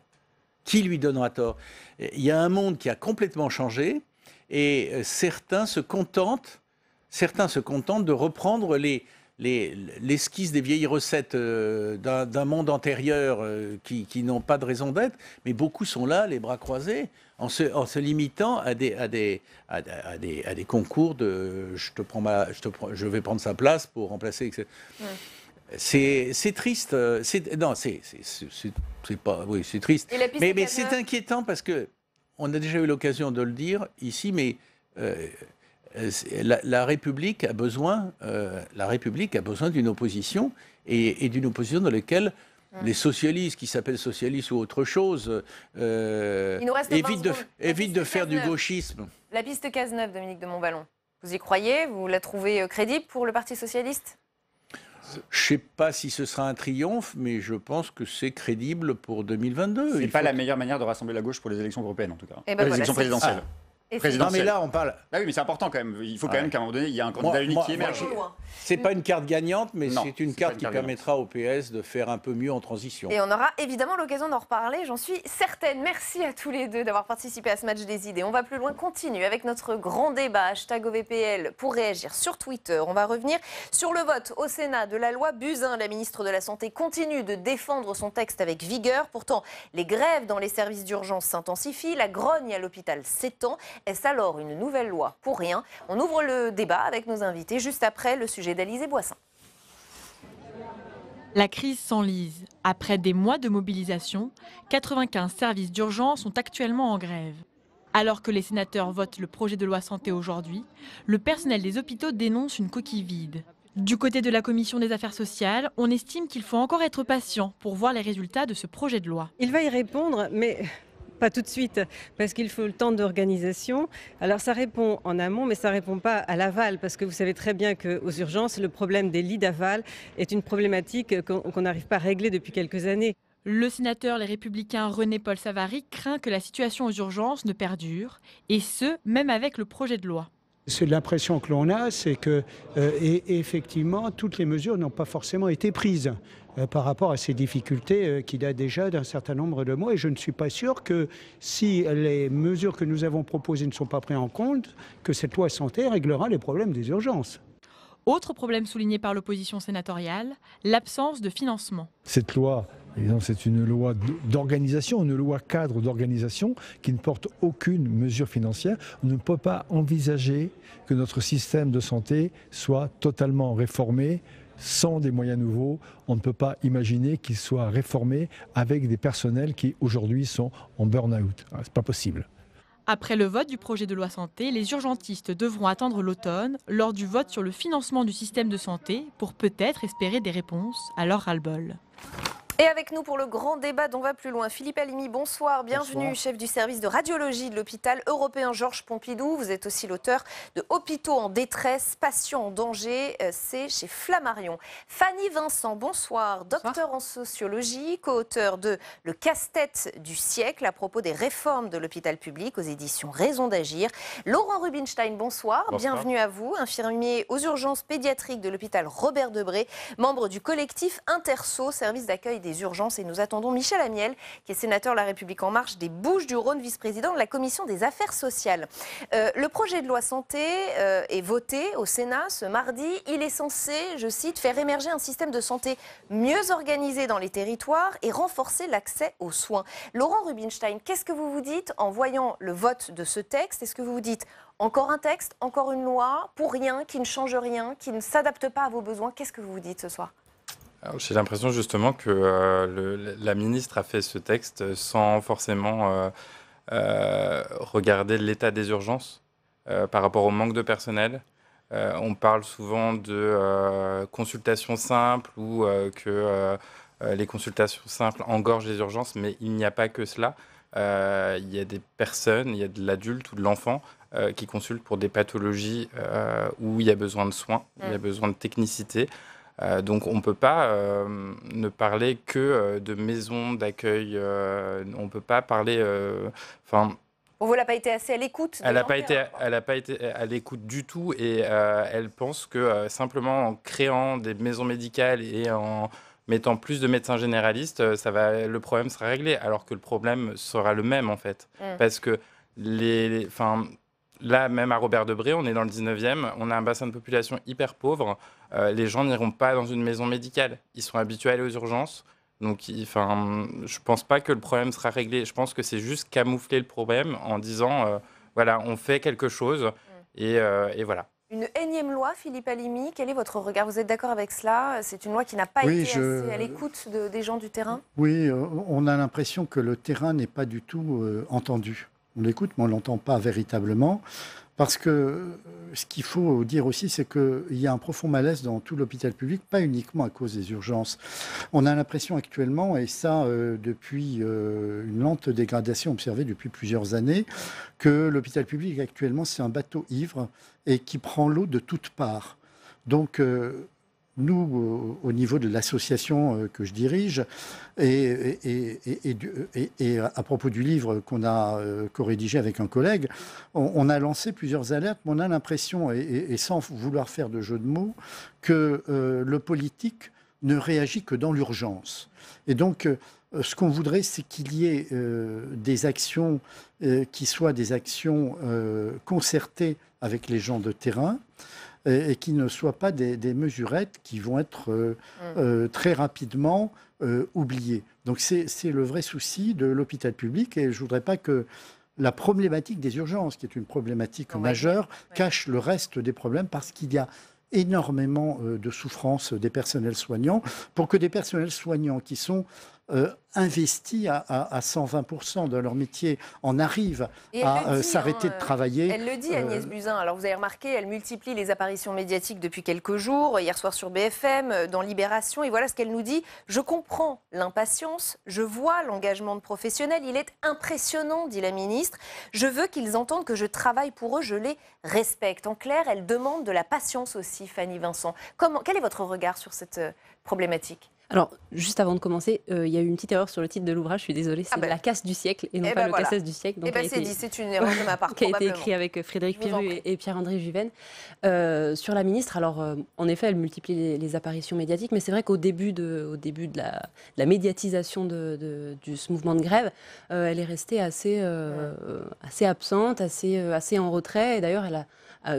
Qui lui donnera tort? Il y a un monde qui a complètement changé, et certains se contentent de reprendre l'esquisse des vieilles recettes d'un monde antérieur qui n'ont pas de raison d'être, mais beaucoup sont là, les bras croisés, en se limitant à des concours de je vais prendre sa place pour remplacer, etc. C'est triste. C'est triste. Mais c'est inquiétant parce que on a déjà eu l'occasion de le dire ici, mais la République a besoin d'une opposition et d'une opposition dans laquelle les socialistes, qui s'appellent socialistes ou autre chose, évitent de faire du gauchisme.
La piste Cazeneuve, Dominique de Montvalon, vous y croyez? Vous la trouvez crédible pour le Parti socialiste?
Je ne sais pas si ce sera un triomphe, mais je pense que c'est crédible pour 2022.
Ce n'est pas la meilleure manière de rassembler la gauche pour les élections européennes, en tout cas. Les élections présidentielles.
Non, mais là, on parle.
Ah oui, mais c'est important quand même. Il faut quand même qu'à un moment donné, il y ait un candidat unique qui émerge.
C'est pas une carte gagnante, mais c'est une carte qui permettra au PS de faire un peu mieux en transition.
Et on aura évidemment l'occasion d'en reparler, j'en suis certaine. Merci à tous les deux d'avoir participé à ce match des idées. On va plus loin, continue avec notre grand débat, #OVPL, pour réagir sur Twitter. On va revenir sur le vote au Sénat de la loi Buzyn. La ministre de la Santé continue de défendre son texte avec vigueur. Pourtant, les grèves dans les services d'urgence s'intensifient. La grogne à l'hôpital s'étend. Est-ce alors une nouvelle loi pour rien? On ouvre le débat avec nos invités juste après le sujet d'Alizé Boissin.
La crise s'enlise. Après des mois de mobilisation, 95 services d'urgence sont actuellement en grève. Alors que les sénateurs votent le projet de loi santé aujourd'hui, le personnel des hôpitaux dénonce une coquille vide. Du côté de la Commission des affaires sociales, on estime qu'il faut encore être patient pour voir les résultats de ce projet de loi.
Il va y répondre, mais pas tout de suite, parce qu'il faut le temps d'organisation. Alors ça répond en amont, mais ça ne répond pas à l'aval, parce que vous savez très bien qu'aux urgences, le problème des lits d'aval est une problématique qu'on n'arrive pas à régler depuis quelques années.
Le sénateur Les Républicains René-Paul Savary craint que la situation aux urgences ne perdure, et ce, même avec le projet de loi.
C'est l'impression que l'on a, c'est que effectivement, toutes les mesures n'ont pas forcément été prises par rapport à ces difficultés qui datent déjà d'un certain nombre de mois. Et je ne suis pas sûr que si les mesures que nous avons proposées ne sont pas prises en compte, que cette loi santé réglera les problèmes des urgences.
Autre problème souligné par l'opposition sénatoriale, l'absence de financement.
Cette loi, c'est une loi d'organisation, une loi cadre d'organisation qui ne porte aucune mesure financière. On ne peut pas envisager que notre système de santé soit totalement réformé sans des moyens nouveaux. On ne peut pas imaginer qu'il soit réformé avec des personnels qui aujourd'hui sont en burn-out. Ce n'est pas possible.
Après le vote du projet de loi santé, les urgentistes devront attendre l'automne lors du vote sur le financement du système de santé pour peut-être espérer des réponses à leur ras-le-bol.
Et avec nous pour le grand débat dont va plus loin, Philippe Halimi, bonsoir, bienvenue, bonsoir. Chef du service de radiologie de l'hôpital européen Georges Pompidou. Vous êtes aussi l'auteur de Hôpitaux en détresse, patients en danger, c'est chez Flammarion. Fanny Vincent, bonsoir, docteur en sociologie, co-auteur de Le casse-tête du siècle à propos des réformes de l'hôpital public aux éditions Raison d'agir. Laurent Rubinstein, bonsoir, bienvenue à vous, infirmier aux urgences pédiatriques de l'hôpital Robert Debré, membre du collectif Interso, service d'accueil des urgences, et nous attendons Michel Amiel, qui est sénateur La République En Marche des Bouches-du-Rhône, vice-président de la commission des affaires sociales. Le projet de loi santé est voté au Sénat ce mardi. Il est censé, je cite, faire émerger un système de santé mieux organisé dans les territoires et renforcer l'accès aux soins. Laurent Rubinstein, qu'est-ce que vous vous dites en voyant le vote de ce texte? Est-ce que vous vous dites encore un texte, encore une loi, pour rien, qui ne change rien, qui ne s'adapte pas à vos besoins? Qu'est-ce que vous vous dites ce soir?
J'ai l'impression justement que la ministre a fait ce texte sans forcément regarder l'état des urgences par rapport au manque de personnel. On parle souvent de consultations simples ou que les consultations simples engorgent les urgences, mais il n'y a pas que cela. Il y a des personnes, il y a de l'adulte ou de l'enfant qui consultent pour des pathologies où il y a besoin de soins, où il y a besoin de technicité. Donc on ne peut pas ne parler que de maisons d'accueil, on ne peut pas parler...
Vous n'avez pas été assez à l'écoute?
Elle n'a pas été à l'écoute du tout, et elle pense que simplement en créant des maisons médicales et en mettant plus de médecins généralistes, le problème sera réglé, alors que le problème sera le même en fait. Parce que là, même à Robert Debré, on est dans le 19e, on a un bassin de population hyper pauvre. Les gens n'iront pas dans une maison médicale. Ils sont habitués à aller aux urgences. Donc, je ne pense pas que le problème sera réglé. Je pense que c'est juste camoufler le problème en disant, voilà, on fait quelque chose et voilà.
Une énième loi, Philippe Halimi, quel est votre regard? Vous êtes d'accord avec cela? C'est une loi qui n'a pas été assez à l'écoute des gens du terrain?
Oui, on a l'impression que le terrain n'est pas du tout entendu. On l'écoute, mais on ne l'entend pas véritablement. Parce que ce qu'il faut dire aussi, c'est qu'il y a un profond malaise dans tout l'hôpital public, pas uniquement à cause des urgences. On a l'impression actuellement, et ça depuis une lente dégradation observée depuis plusieurs années, que l'hôpital public actuellement, c'est un bateau ivre et qui prend l'eau de toutes parts. Donc, nous, au niveau de l'association que je dirige, et à propos du livre qu'on a co-rédigé avec un collègue, on a lancé plusieurs alertes, mais on a l'impression, et sans vouloir faire de jeu de mots, que le politique ne réagit que dans l'urgence. Et donc, ce qu'on voudrait, c'est qu'il y ait des actions qui soient des actions concertées avec les gens de terrain, et qui ne soient pas des mesurettes qui vont être très rapidement oubliées. Donc c'est le vrai souci de l'hôpital public, et je ne voudrais pas que la problématique des urgences, qui est une problématique majeure, cache le reste des problèmes, parce qu'il y a énormément de souffrance des personnels soignants, pour que des personnels soignants qui sont investis à 120% de leur métier, en arrivent à s'arrêter de travailler.
Elle le dit, Agnès Buzyn. Alors vous avez remarqué, elle multiplie les apparitions médiatiques depuis quelques jours, hier soir sur BFM, dans Libération, et voilà ce qu'elle nous dit. Je comprends l'impatience, je vois l'engagement de professionnels, il est impressionnant, dit la ministre. Je veux qu'ils entendent que je travaille pour eux, je les respecte. En clair, elle demande de la patience aussi, Fanny Vincent. Quel est votre regard sur cette problématique ?
Alors, juste avant de commencer, il y a eu une petite erreur sur le titre de l'ouvrage, je suis désolée, c'est La casse du siècle et non pas Le cassesse du siècle.
Donc c'est dit, c'est une erreur de ma part,
qui a été écrit avec Frédéric Pierru et Pierre-André Juven. Sur la ministre, alors en effet, elle multiplie les apparitions médiatiques, mais c'est vrai qu'au début de la médiatisation de ce mouvement de grève, elle est restée assez absente, assez en retrait, et d'ailleurs, elle a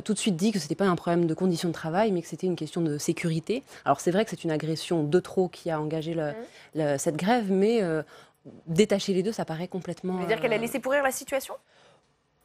tout de suite dit que ce n'était pas un problème de conditions de travail, mais que c'était une question de sécurité. Alors c'est vrai que c'est une agression de trop qui a engagé cette grève, mais détacher les deux, ça paraît complètement...
Vous voulez dire qu'elle a laissé pourrir la situation ?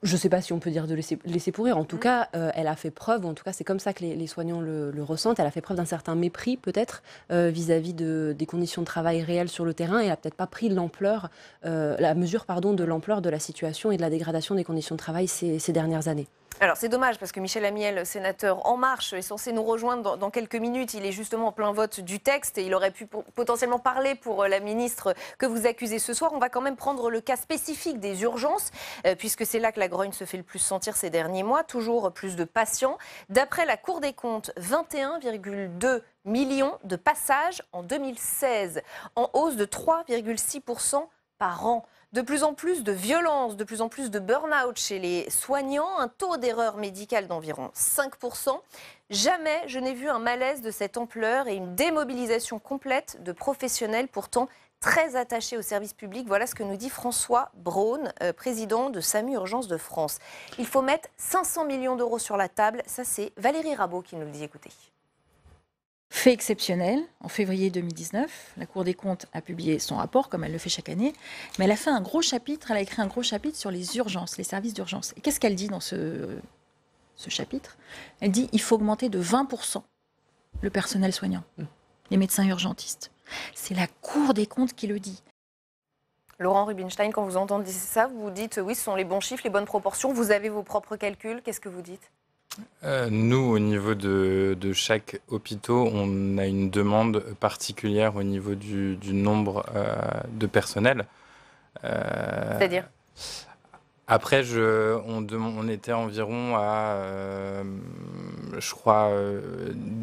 Je ne sais pas si on peut dire de laisser pourrir. En tout cas, elle a fait preuve, en tout cas c'est comme ça que les soignants le ressentent, elle a fait preuve d'un certain mépris peut-être vis-à-vis des conditions de travail réelles sur le terrain, et elle n'a peut-être pas pris la mesure de l'ampleur de la situation et de la dégradation des conditions de travail ces dernières années.
Alors c'est dommage parce que Michel Amiel, sénateur En Marche, est censé nous rejoindre dans quelques minutes. Il est justement en plein vote du texte et il aurait pu potentiellement parler pour la ministre que vous accusez ce soir. On va quand même prendre le cas spécifique des urgences puisque c'est là que la grogne se fait le plus sentir ces derniers mois. Toujours plus de patients. D'après la Cour des comptes, 21,2 millions de passages en 2016, en hausse de 3,6% par an. De plus en plus de violence, de plus en plus de burn-out chez les soignants, un taux d'erreur médicale d'environ 5%. Jamais je n'ai vu un malaise de cette ampleur et une démobilisation complète de professionnels pourtant très attachés au service public. Voilà ce que nous dit François Braun, président de SAMU Urgences de France. Il faut mettre 500 millions d'euros sur la table. Ça, c'est Valérie Rabault qui nous le dit. Écoutez.
Fait exceptionnel, en février 2019, la Cour des comptes a publié son rapport, comme elle le fait chaque année, mais elle a fait elle a écrit un gros chapitre sur les urgences, les services d'urgence. Et qu'est-ce qu'elle dit dans ce chapitre ? Elle dit qu'il faut augmenter de 20% le personnel soignant, les médecins urgentistes. C'est la Cour des comptes qui le dit.
Laurent Rubinstein, quand vous entendez ça, vous vous dites oui, ce sont les bons chiffres, les bonnes proportions, vous avez vos propres calculs, qu'est-ce que vous dites ?
Nous, au niveau de chaque hôpital, on a une demande particulière au niveau du nombre de personnel.
C'est-à-dire ?
Après, on était environ à, je crois,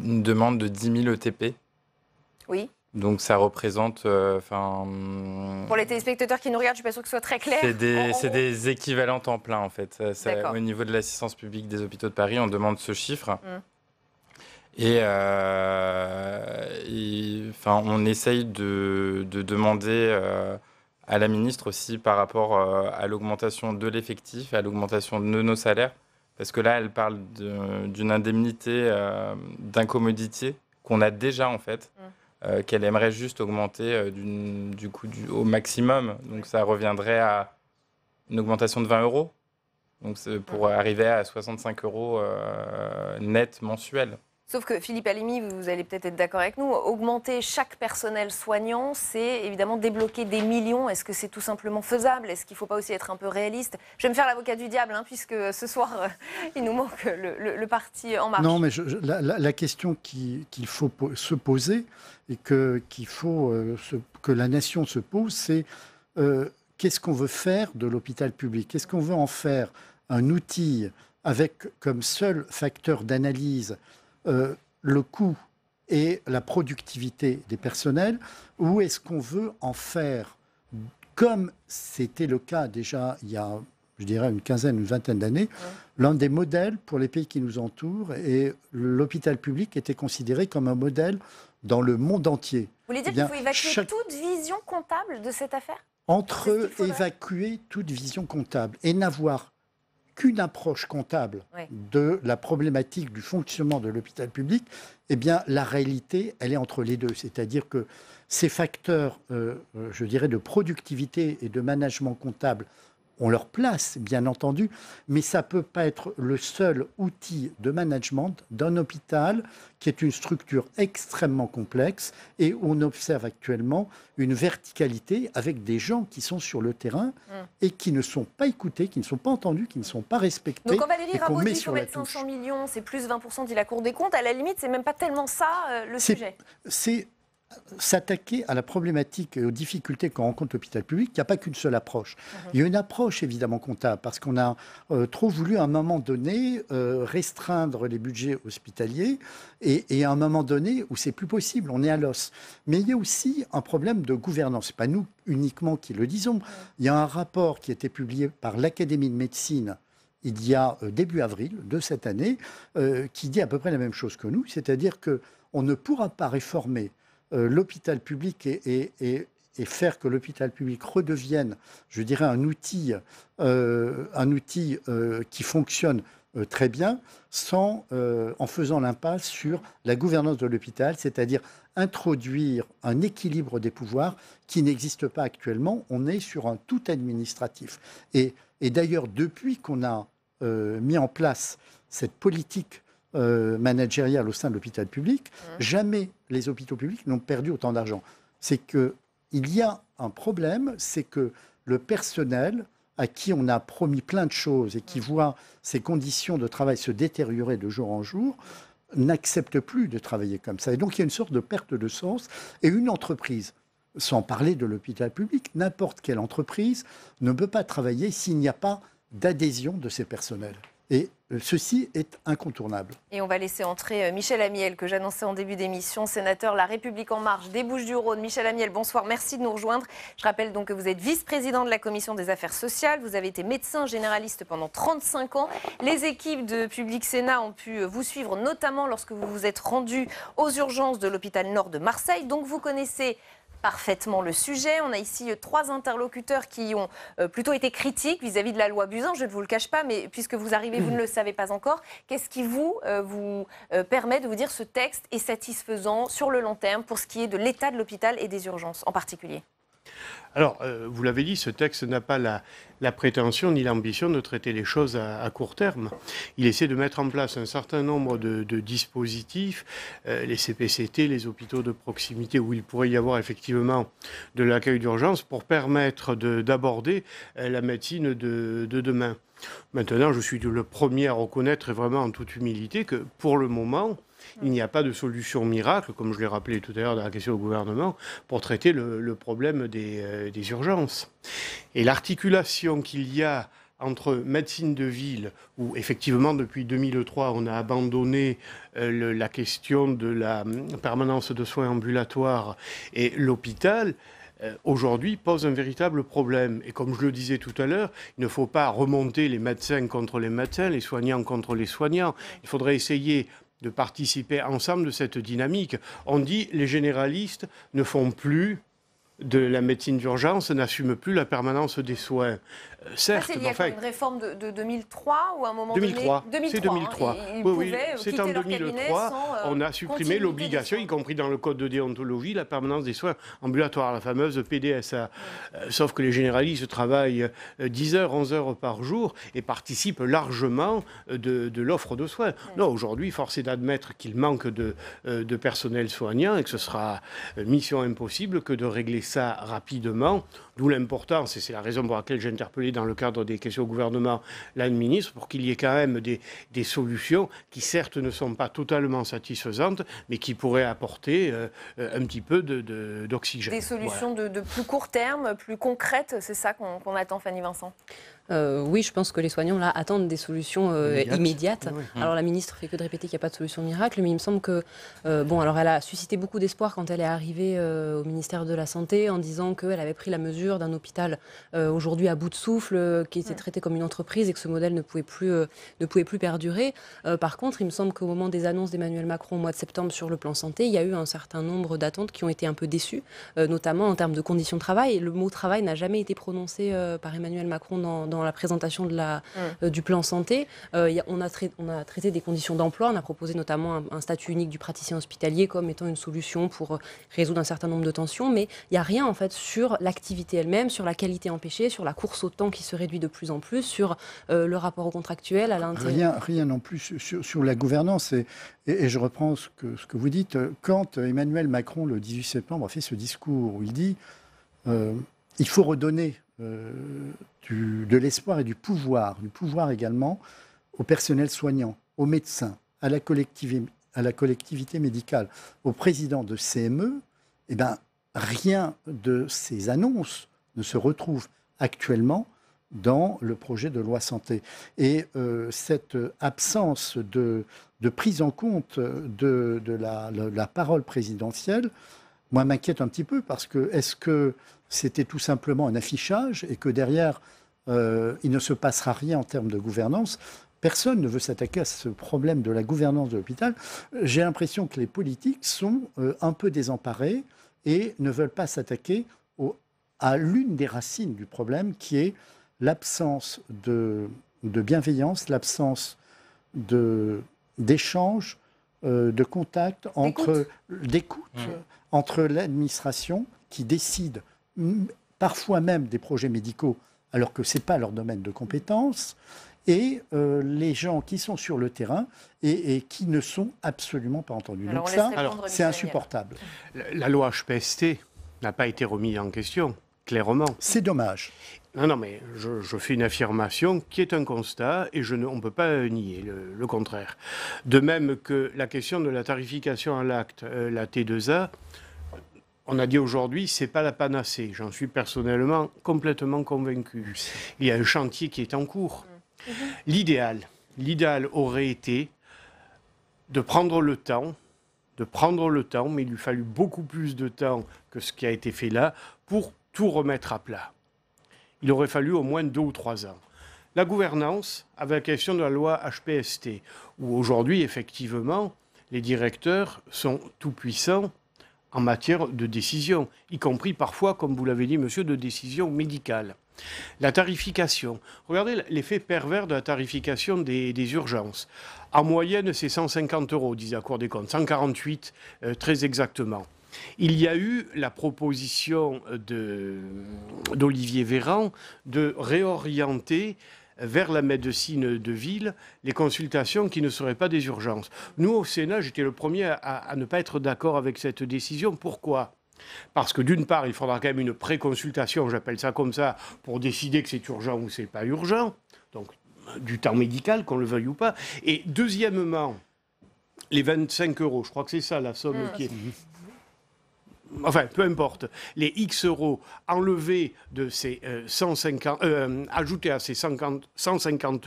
une demande de 10 000 ETP.
Oui.
Donc ça représente...
Pour les téléspectateurs qui nous regardent, je ne suis pas sûre que ce soit très clair.
C'est des équivalents temps plein, en fait. Au niveau de l'assistance publique des hôpitaux de Paris, on demande ce chiffre. Et on essaye de demander à la ministre aussi par rapport à l'augmentation de l'effectif, à l'augmentation de nos salaires. Parce que là, elle parle d'une indemnité d'incommodité qu'on a déjà, en fait. Qu'elle aimerait juste augmenter au maximum. Donc ça reviendrait à une augmentation de 20 €. Donc pour arriver à 65 € net mensuel.
Sauf que Philippe Halimi, vous allez peut-être être d'accord avec nous, augmenter chaque personnel soignant, c'est évidemment débloquer des millions. Est-ce que c'est tout simplement faisable ? Est-ce qu'il ne faut pas aussi être un peu réaliste ? Je vais me faire l'avocat du diable, puisque ce soir, il nous manque le parti En Marche.
Non, mais la question qu'il faut se poser et qu'il faut que la nation se pose, c'est qu'est-ce qu'on veut faire de l'hôpital public ? Est-ce qu'on veut en faire un outil avec comme seul facteur d'analyse le coût et la productivité des personnels, ou est-ce qu'on veut en faire, comme c'était le cas déjà il y a, je dirais, une vingtaine d'années, l'un des modèles pour les pays qui nous entourent, et l'hôpital public était considéré comme un modèle dans le monde entier.
Vous voulez dire qu'il faut évacuer toute vision comptable de cette affaire ?
Évacuer toute vision comptable et n'avoir qu'une approche comptable de la problématique du fonctionnement de l'hôpital public, eh bien, la réalité, elle est entre les deux. C'est-à-dire que ces facteurs, je dirais, de productivité et de management comptable ont leur place, bien entendu, mais ça ne peut pas être le seul outil de management d'un hôpital qui est une structure extrêmement complexe et où on observe actuellement une verticalité avec des gens qui sont sur le terrain et qui ne sont pas écoutés, qui ne sont pas entendus, qui ne sont pas respectés.
Donc quand Valérie Rabault dit qu'il faut
la
mettre 500 millions, c'est plus 20%, dit la Cour des comptes, à la limite, c'est même pas tellement ça le sujet.
C'est s'attaquer à la problématique et aux difficultés qu'on rencontre l'hôpital public. Il n'y a pas qu'une seule approche. Il y a une approche évidemment comptable parce qu'on a trop voulu à un moment donné restreindre les budgets hospitaliers et à un moment donné où c'est plus possible, on est à l'os. Mais il y a aussi un problème de gouvernance. Ce n'est pas nous uniquement qui le disons. Il y a un rapport qui a été publié par l'Académie de médecine il y a début avril de cette année qui dit à peu près la même chose que nous, c'est-à-dire qu'on ne pourra pas réformer l'hôpital public et faire que l'hôpital public redevienne, je dirais, un outil qui fonctionne très bien, en faisant l'impasse sur la gouvernance de l'hôpital, c'est-à-dire introduire un équilibre des pouvoirs qui n'existe pas actuellement. On est sur un tout administratif. Et d'ailleurs, depuis qu'on a mis en place cette politique managériale au sein de l'hôpital public, jamais les hôpitaux publics n'ont perdu autant d'argent. C'est qu'il y a un problème, c'est que le personnel à qui on a promis plein de choses et qui voit ses conditions de travail se détériorer de jour en jour, n'accepte plus de travailler comme ça. Et donc il y a une sorte de perte de sens. Et une entreprise, sans parler de l'hôpital public, n'importe quelle entreprise ne peut pas travailler s'il n'y a pas d'adhésion de ses personnels. Et ceci est incontournable.
Et on va laisser entrer Michel Amiel, que j'annonçais en début d'émission, sénateur La République En Marche des Bouches-du-Rhône. Michel Amiel, bonsoir, merci de nous rejoindre. Je rappelle donc que vous êtes vice-président de la Commission des Affaires sociales. Vous avez été médecin généraliste pendant 35 ans. Les équipes de Public Sénat ont pu vous suivre, notamment lorsque vous vous êtes rendu aux urgences de l'hôpital Nord de Marseille. Donc vous connaissez parfaitement le sujet. On a ici 3 interlocuteurs qui ont plutôt été critiques vis-à-vis de la loi Buzyn. Je ne vous le cache pas, mais puisque vous arrivez, vous ne le savez pas encore. Qu'est-ce qui vous permet de vous dire ce texte est satisfaisant sur le long terme pour ce qui est de l'état de l'hôpital et des urgences en particulier ?
Alors, vous l'avez dit, ce texte n'a pas la prétention ni l'ambition de traiter les choses à court terme. Il essaie de mettre en place un certain nombre de dispositifs, les CPCT, les hôpitaux de proximité, où il pourrait y avoir effectivement de l'accueil d'urgence pour permettre d'aborder la médecine de demain. Maintenant, je suis le premier à reconnaître, et vraiment en toute humilité, que pour le moment, il n'y a pas de solution miracle, comme je l'ai rappelé tout à l'heure dans la question au gouvernement, pour traiter le problème des urgences. Et l'articulation qu'il y a entre médecine de ville, où effectivement depuis 2003 on a abandonné la question de la permanence de soins ambulatoires, et l'hôpital, aujourd'hui pose un véritable problème. Et comme je le disais tout à l'heure, il ne faut pas remonter les médecins contre les médecins, les soignants contre les soignants. Il faudrait essayer de participer ensemble de cette dynamique. On dit les généralistes ne font plus de la médecine d'urgence, n'assument plus la permanence des soins. Certes,
il y a une réforme de 2003 ou à un moment
2003,
donné...
c'est 2003.
Oui,
c'est en 2003. On a supprimé l'obligation, y compris dans le code de déontologie, la permanence des soins ambulatoires, la fameuse PDSA. Sauf que les généralistes travaillent 10 heures, 11 heures par jour et participent largement de l'offre de soins. Non, aujourd'hui, force est d'admettre qu'il manque de personnel soignant et que ce sera mission impossible que de régler ça rapidement. D'où l'importance, et c'est la raison pour laquelle j'ai interpellé dans le cadre des questions au gouvernement la ministre, pour qu'il y ait quand même des solutions qui certes ne sont pas totalement satisfaisantes, mais qui pourraient apporter un petit peu d'oxygène.
Des solutions de plus court terme, plus concrètes, c'est ça qu'on attend, Fanny Vincent ?
Oui, je pense que les soignants là attendent des solutions immédiates. Oui. Alors la ministre fait que de répéter qu'il n'y a pas de solution miracle, mais il me semble que alors elle a suscité beaucoup d'espoir quand elle est arrivée au ministère de la Santé en disant qu'elle avait pris la mesure d'un hôpital aujourd'hui à bout de souffle, qui était traité comme une entreprise et que ce modèle ne pouvait plus perdurer. Par contre, il me semble qu'au moment des annonces d'Emmanuel Macron au mois de septembre sur le plan santé, il y a eu un certain nombre d'attentes qui ont été un peu déçues, notamment en termes de conditions de travail. Le mot travail n'a jamais été prononcé par Emmanuel Macron dans la présentation du plan santé. On a traité des conditions d'emploi, on a proposé notamment un statut unique du praticien hospitalier comme étant une solution pour résoudre un certain nombre de tensions, mais il n'y a rien en fait sur l'activité elle-même, sur la qualité empêchée, sur la course au temps qui se réduit de plus en plus, sur le rapport au contractuel à l'intérieur.
Rien non plus sur la gouvernance. Et je reprends ce que vous dites. Quand Emmanuel Macron, le 18 septembre, a fait ce discours où il dit il faut redonner de l'espoir et du pouvoir également au personnel soignant, aux médecins, à la collectivité médicale, au président de CME, eh ben, rien de ces annonces ne se retrouve actuellement dans le projet de loi santé. Et cette absence de prise en compte de la parole présidentielle, moi, m'inquiète un petit peu parce que est-ce que c'était tout simplement un affichage et que derrière, il ne se passera rien en termes de gouvernance? Personne ne veut s'attaquer à ce problème de la gouvernance de l'hôpital. J'ai l'impression que les politiques sont un peu désemparés et ne veulent pas s'attaquer à l'une des racines du problème, qui est l'absence de bienveillance, l'absence d'échange, de contact, d'écoute entre l'administration qui décide parfois même des projets médicaux alors que ce n'est pas leur domaine de compétence, et les gens qui sont sur le terrain et qui ne sont absolument pas entendus.
Alors,
donc ça, c'est insupportable.
La loi HPST n'a pas été remise en question, clairement.
C'est dommage.
Non, mais je fais une affirmation qui est un constat et on ne peut pas nier le contraire. De même que la question de la tarification à l'acte, la T2A, on a dit aujourd'hui, ce n'est pas la panacée. J'en suis personnellement complètement convaincu. Il y a un chantier qui est en cours. L'idéal aurait été de prendre le temps, mais il lui fallut beaucoup plus de temps que ce qui a été fait là pour tout remettre à plat. Il aurait fallu au moins 2 ou 3 ans. La gouvernance, avec la question de la loi HPST, où aujourd'hui, effectivement, les directeurs sont tout-puissants en matière de décision, y compris parfois, comme vous l'avez dit, monsieur, de décision médicale. La tarification. Regardez l'effet pervers de la tarification des urgences. En moyenne, c'est 150 €, disait la Cour des comptes, 148 très exactement. Il y a eu la proposition d'Olivier Véran de réorienter vers la médecine de ville les consultations qui ne seraient pas des urgences. Nous, au Sénat, j'étais le premier à ne pas être d'accord avec cette décision. Pourquoi ? Parce que d'une part, il faudra quand même une pré-consultation, j'appelle ça comme ça, pour décider que c'est urgent ou c'est pas urgent. Donc, du temps médical, qu'on le veuille ou pas. Et deuxièmement, les 25 €, je crois que c'est ça la somme qui est... Enfin, peu importe, les X euros enlevés de ces 150, ajoutés à ces 150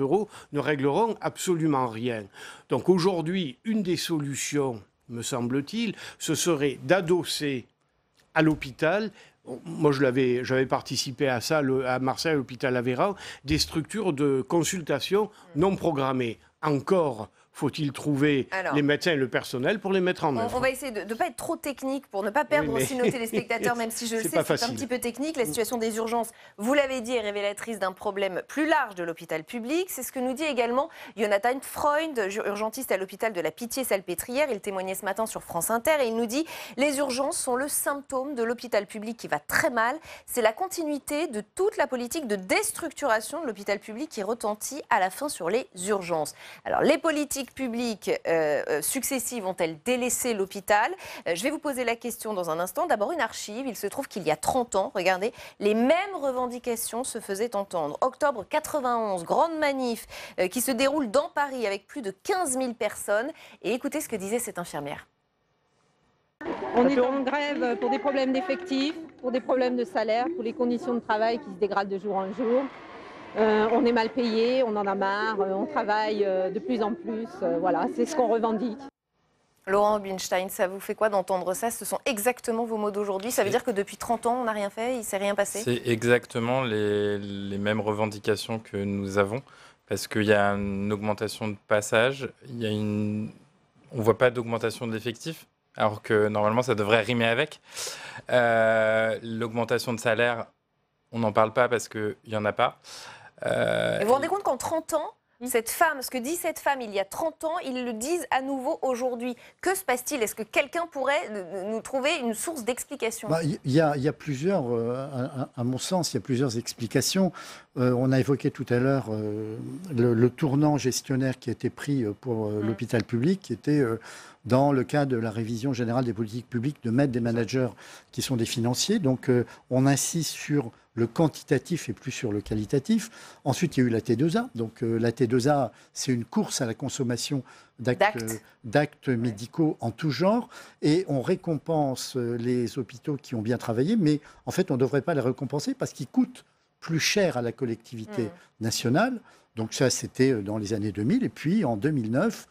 € ne régleront absolument rien. Donc aujourd'hui, une des solutions, me semble-t-il, ce serait d'adosser à l'hôpital, moi j'avais participé à ça à Marseille, à l'hôpital Aveyron, des structures de consultation non programmées. Encore faut-il trouver les médecins et le personnel pour les mettre en œuvre.
On va essayer de ne pas être trop technique pour ne pas perdre aussi nos téléspectateurs, même si je le sais, c'est un petit peu technique. La situation des urgences, vous l'avez dit, est révélatrice d'un problème plus large de l'hôpital public. C'est ce que nous dit également Jonathan Freund, urgentiste à l'hôpital de la Pitié-Salpêtrière. Il témoignait ce matin sur France Inter et il nous dit « Les urgences sont le symptôme de l'hôpital public qui va très mal. C'est la continuité de toute la politique de déstructuration de l'hôpital public qui retentit à la fin sur les urgences. » Alors, les politiques publiques successives ont-elles délaissé l'hôpital ? Je vais vous poser la question dans un instant. D'abord, une archive. Il se trouve qu'il y a 30 ans, regardez, les mêmes revendications se faisaient entendre. Octobre 91, grande manif qui se déroule dans Paris avec plus de 15 000 personnes. Et écoutez ce que disait cette infirmière.
On est en grève pour des problèmes d'effectifs, pour des problèmes de salaire, pour les conditions de travail qui se dégradent de jour en jour. On est mal payé, on en a marre, on travaille de plus en plus, voilà, c'est ce qu'on revendique.
Laurent Rubinstein, ça vous fait quoi d'entendre ça? Ce sont exactement vos mots d'aujourd'hui. Ça veut dire que depuis 30 ans, on n'a rien fait, il ne s'est rien passé?
C'est exactement les mêmes revendications que nous avons, parce qu'il y a une augmentation de passage, on ne voit pas d'augmentation de l'effectif, alors que normalement, ça devrait rimer avec. L'augmentation de salaire, on n'en parle pas parce qu'il n'y en a pas.
Et vous vous rendez compte qu'en 30 ans, Cette femme, ce que dit cette femme il y a 30 ans, ils le disent à nouveau aujourd'hui. Que se passe-t-il? Est-ce que quelqu'un pourrait nous trouver une source d'explication?
Il y a plusieurs, à mon sens, il y a plusieurs explications. On a évoqué tout à l'heure le tournant gestionnaire qui a été pris pour l'hôpital public, qui était dans le cadre de la révision générale des politiques publiques de mettre des managers qui sont des financiers. Donc on insiste sur le quantitatif et plus sur le qualitatif. Ensuite, il y a eu la T2A. Donc la T2A, c'est une course à la consommation d'actes médicaux en tout genre. Et on récompense les hôpitaux qui ont bien travaillé, mais en fait, on ne devrait pas les récompenser parce qu'ils coûtent plus cher à la collectivité nationale. Donc ça, c'était dans les années 2000. Et puis, en 2009,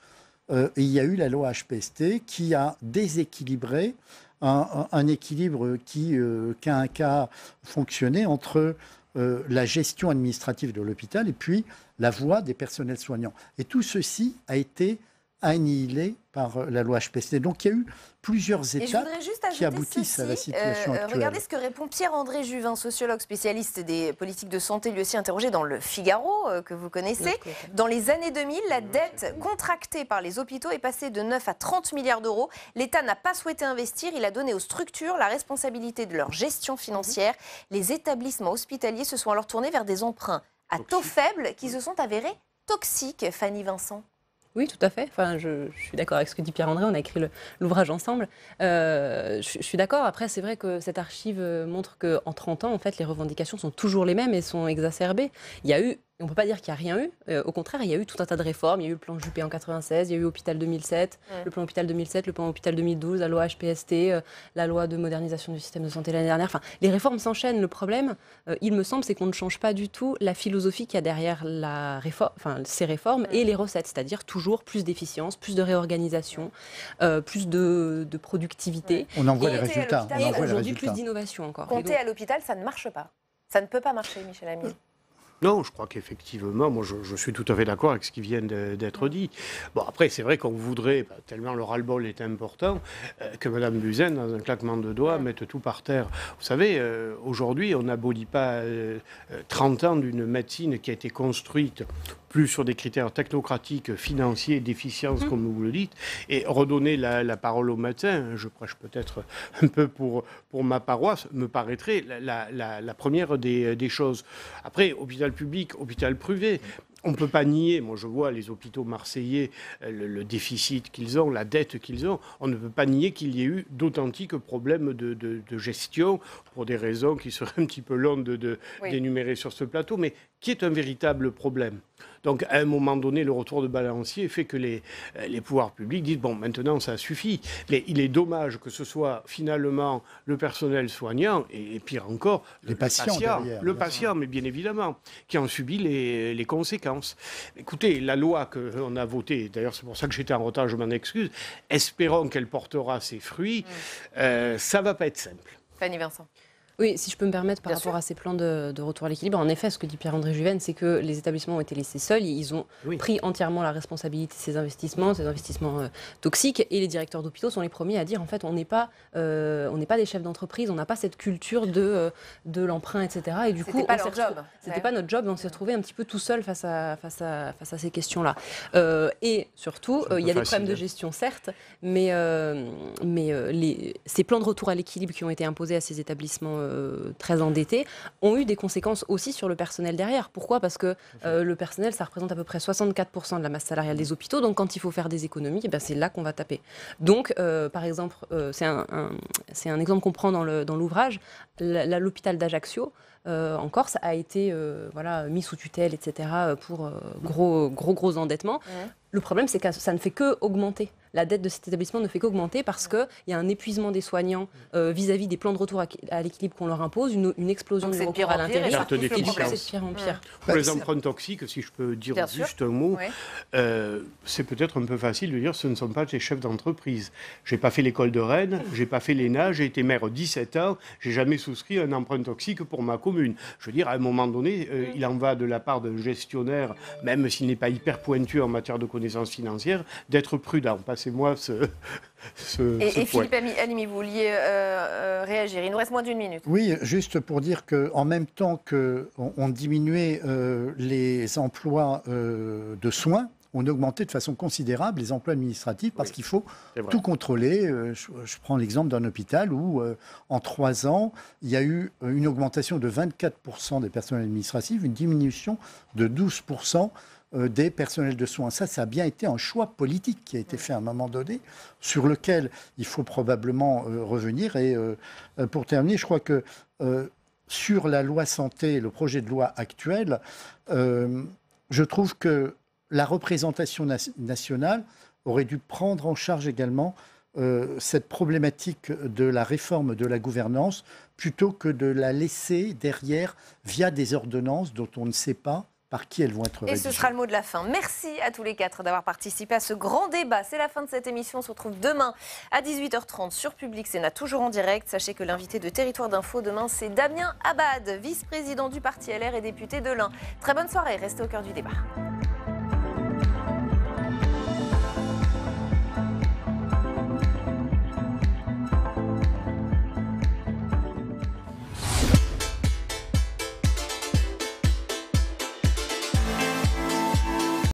il y a eu la loi HPST qui a déséquilibré un équilibre qui a fonctionné entre la gestion administrative de l'hôpital et puis la voix des personnels soignants. Et tout ceci a été annihilé par la loi HPST. Donc il y a eu plusieurs étapes qui aboutissent à la situation actuelle.
Regardez ce que répond Pierre-André Juvin, sociologue spécialiste des politiques de santé, lui aussi interrogé dans le Figaro, que vous connaissez. Dans les années 2000, la dette contractée par les hôpitaux est passée de 9 à 30 milliards d'euros. L'État n'a pas souhaité investir, il a donné aux structures la responsabilité de leur gestion financière. Les établissements hospitaliers se sont alors tournés vers des emprunts à taux faibles qui se sont avérés toxiques, Fanny Vincent.
Oui, tout à fait. Enfin, je suis d'accord avec ce que dit Pierre-André. On a écrit l'ouvrage ensemble. Je suis d'accord. Après, c'est vrai que cette archive montre qu'en 30 ans, en fait, les revendications sont toujours les mêmes et sont exacerbées. Il y a eu... On ne peut pas dire qu'il n'y a rien eu. Au contraire, il y a eu tout un tas de réformes. Il y a eu le plan Juppé en 96, il y a eu Hôpital 2007, le plan Hôpital 2007, le plan Hôpital 2012, la loi HPST, la loi de modernisation du système de santé l'année dernière. Enfin, les réformes s'enchaînent. Le problème, il me semble, c'est qu'on ne change pas du tout la philosophie qu'il y a derrière ces réformes et les recettes, c'est-à-dire toujours plus d'efficience, plus de réorganisation, plus de productivité.
On en voit les résultats.
Et aujourd'hui, plus d'innovation encore.
Compter à l'hôpital, ça ne marche pas. Ça ne peut pas marcher, Michel Amiel.
Non, je crois qu'effectivement, moi je suis tout à fait d'accord avec ce qui vient d'être dit. Bon, après, c'est vrai qu'on voudrait, tellement le ras-le-bol est important, que Mme Buzyn, dans un claquement de doigts, mette tout par terre. Vous savez, aujourd'hui, on n'abolit pas 30 ans d'une médecine qui a été construite plus sur des critères technocratiques, financiers, d'efficience, comme vous le dites, et redonner la parole aux médecins, je prêche peut-être un peu pour ma paroisse, me paraîtrait la première des choses. Après, hôpital public, hôpital privé, on ne peut pas nier, moi je vois les hôpitaux marseillais, le déficit qu'ils ont, la dette qu'ils ont, on ne peut pas nier qu'il y ait eu d'authentiques problèmes de gestion, pour des raisons qui seraient un petit peu longues d'énumérer sur ce plateau, mais qui est un véritable problème. Donc, à un moment donné, le retour de balancier fait que les pouvoirs publics disent « bon, maintenant, ça suffit ». Mais il est dommage que ce soit finalement le personnel soignant, et pire encore, le patient, mais bien évidemment, qui en subit les conséquences. Écoutez, la loi qu'on a votée, d'ailleurs c'est pour ça que j'étais en retard, je m'en excuse, espérons qu'elle portera ses fruits, ça ne va pas être simple.
Fanny Vincent.
Oui, si je peux me permettre, par rapport à ces plans de retour à l'équilibre, en effet, ce que dit Pierre-André Juvin, c'est que les établissements ont été laissés seuls, ils ont pris entièrement la responsabilité de ces investissements toxiques, et les directeurs d'hôpitaux sont les premiers à dire, en fait, on n'est pas des chefs d'entreprise, on n'a pas cette culture de l'emprunt, etc. Et du coup, c'était pas notre job, on s'est retrouvés un petit peu tout seul face à ces questions-là. Et surtout, il y a des problèmes de gestion, certes, mais ces plans de retour à l'équilibre qui ont été imposés à ces établissements très endettés, ont eu des conséquences aussi sur le personnel derrière. Pourquoi ? Parce que le personnel, ça représente à peu près 64% de la masse salariale des hôpitaux, donc quand il faut faire des économies, c'est là qu'on va taper. Donc, par exemple, c'est un exemple qu'on prend dans l'ouvrage, l'hôpital d'Ajaccio, en Corse, a été mis sous tutelle, etc., pour gros endettement. Le problème, c'est que ça ne fait que augmenter. La dette de cet établissement ne fait qu'augmenter parce qu'il y a un épuisement des soignants vis-à-vis des plans de retour à l'équilibre qu'on leur impose, une explosion du recours à l'intérêt.
C'est de pire en pire. Pour les emprunts toxiques, si je peux dire juste un mot, c'est peut-être un peu facile de dire ce ne sont pas des chefs d'entreprise. Je n'ai pas fait l'école de Rennes, je n'ai pas fait l'ENA, j'ai été maire 17 ans, je n'ai jamais souscrit un emprunt toxique pour ma commune. Je veux dire, à un moment donné, il en va de la part d'un gestionnaire, même s'il n'est pas hyper pointu en matière de connaissances financières, d'être prudent. Parce passez-moi ce
Et
point.
Philippe Halimi, vous vouliez réagir. Il nous reste moins d'une minute.
Oui, juste pour dire qu'en même temps qu'on diminuait les emplois de soins, on augmentait de façon considérable les emplois administratifs parce qu'il faut tout contrôler. Je prends l'exemple d'un hôpital où, en 3 ans, il y a eu une augmentation de 24% des personnels administratifs, une diminution de 12% des personnels de soins. Ça a bien été un choix politique qui a été fait à un moment donné, sur lequel il faut probablement revenir. Et pour terminer, je crois que sur la loi santé, le projet de loi actuel, je trouve que la représentation nationale aurait dû prendre en charge également cette problématique de la réforme de la gouvernance, plutôt que de la laisser derrière via des ordonnances dont on ne sait pas par qui elles vont être rédigées.
Et ce sera le mot de la fin. Merci à tous les 4 d'avoir participé à ce grand débat. C'est la fin de cette émission. On se retrouve demain à 18h30 sur Public Sénat, toujours en direct. Sachez que l'invité de Territoire d'Info demain, c'est Damien Abad, vice-président du parti LR et député de l'Ain. Très bonne soirée, restez au cœur du débat.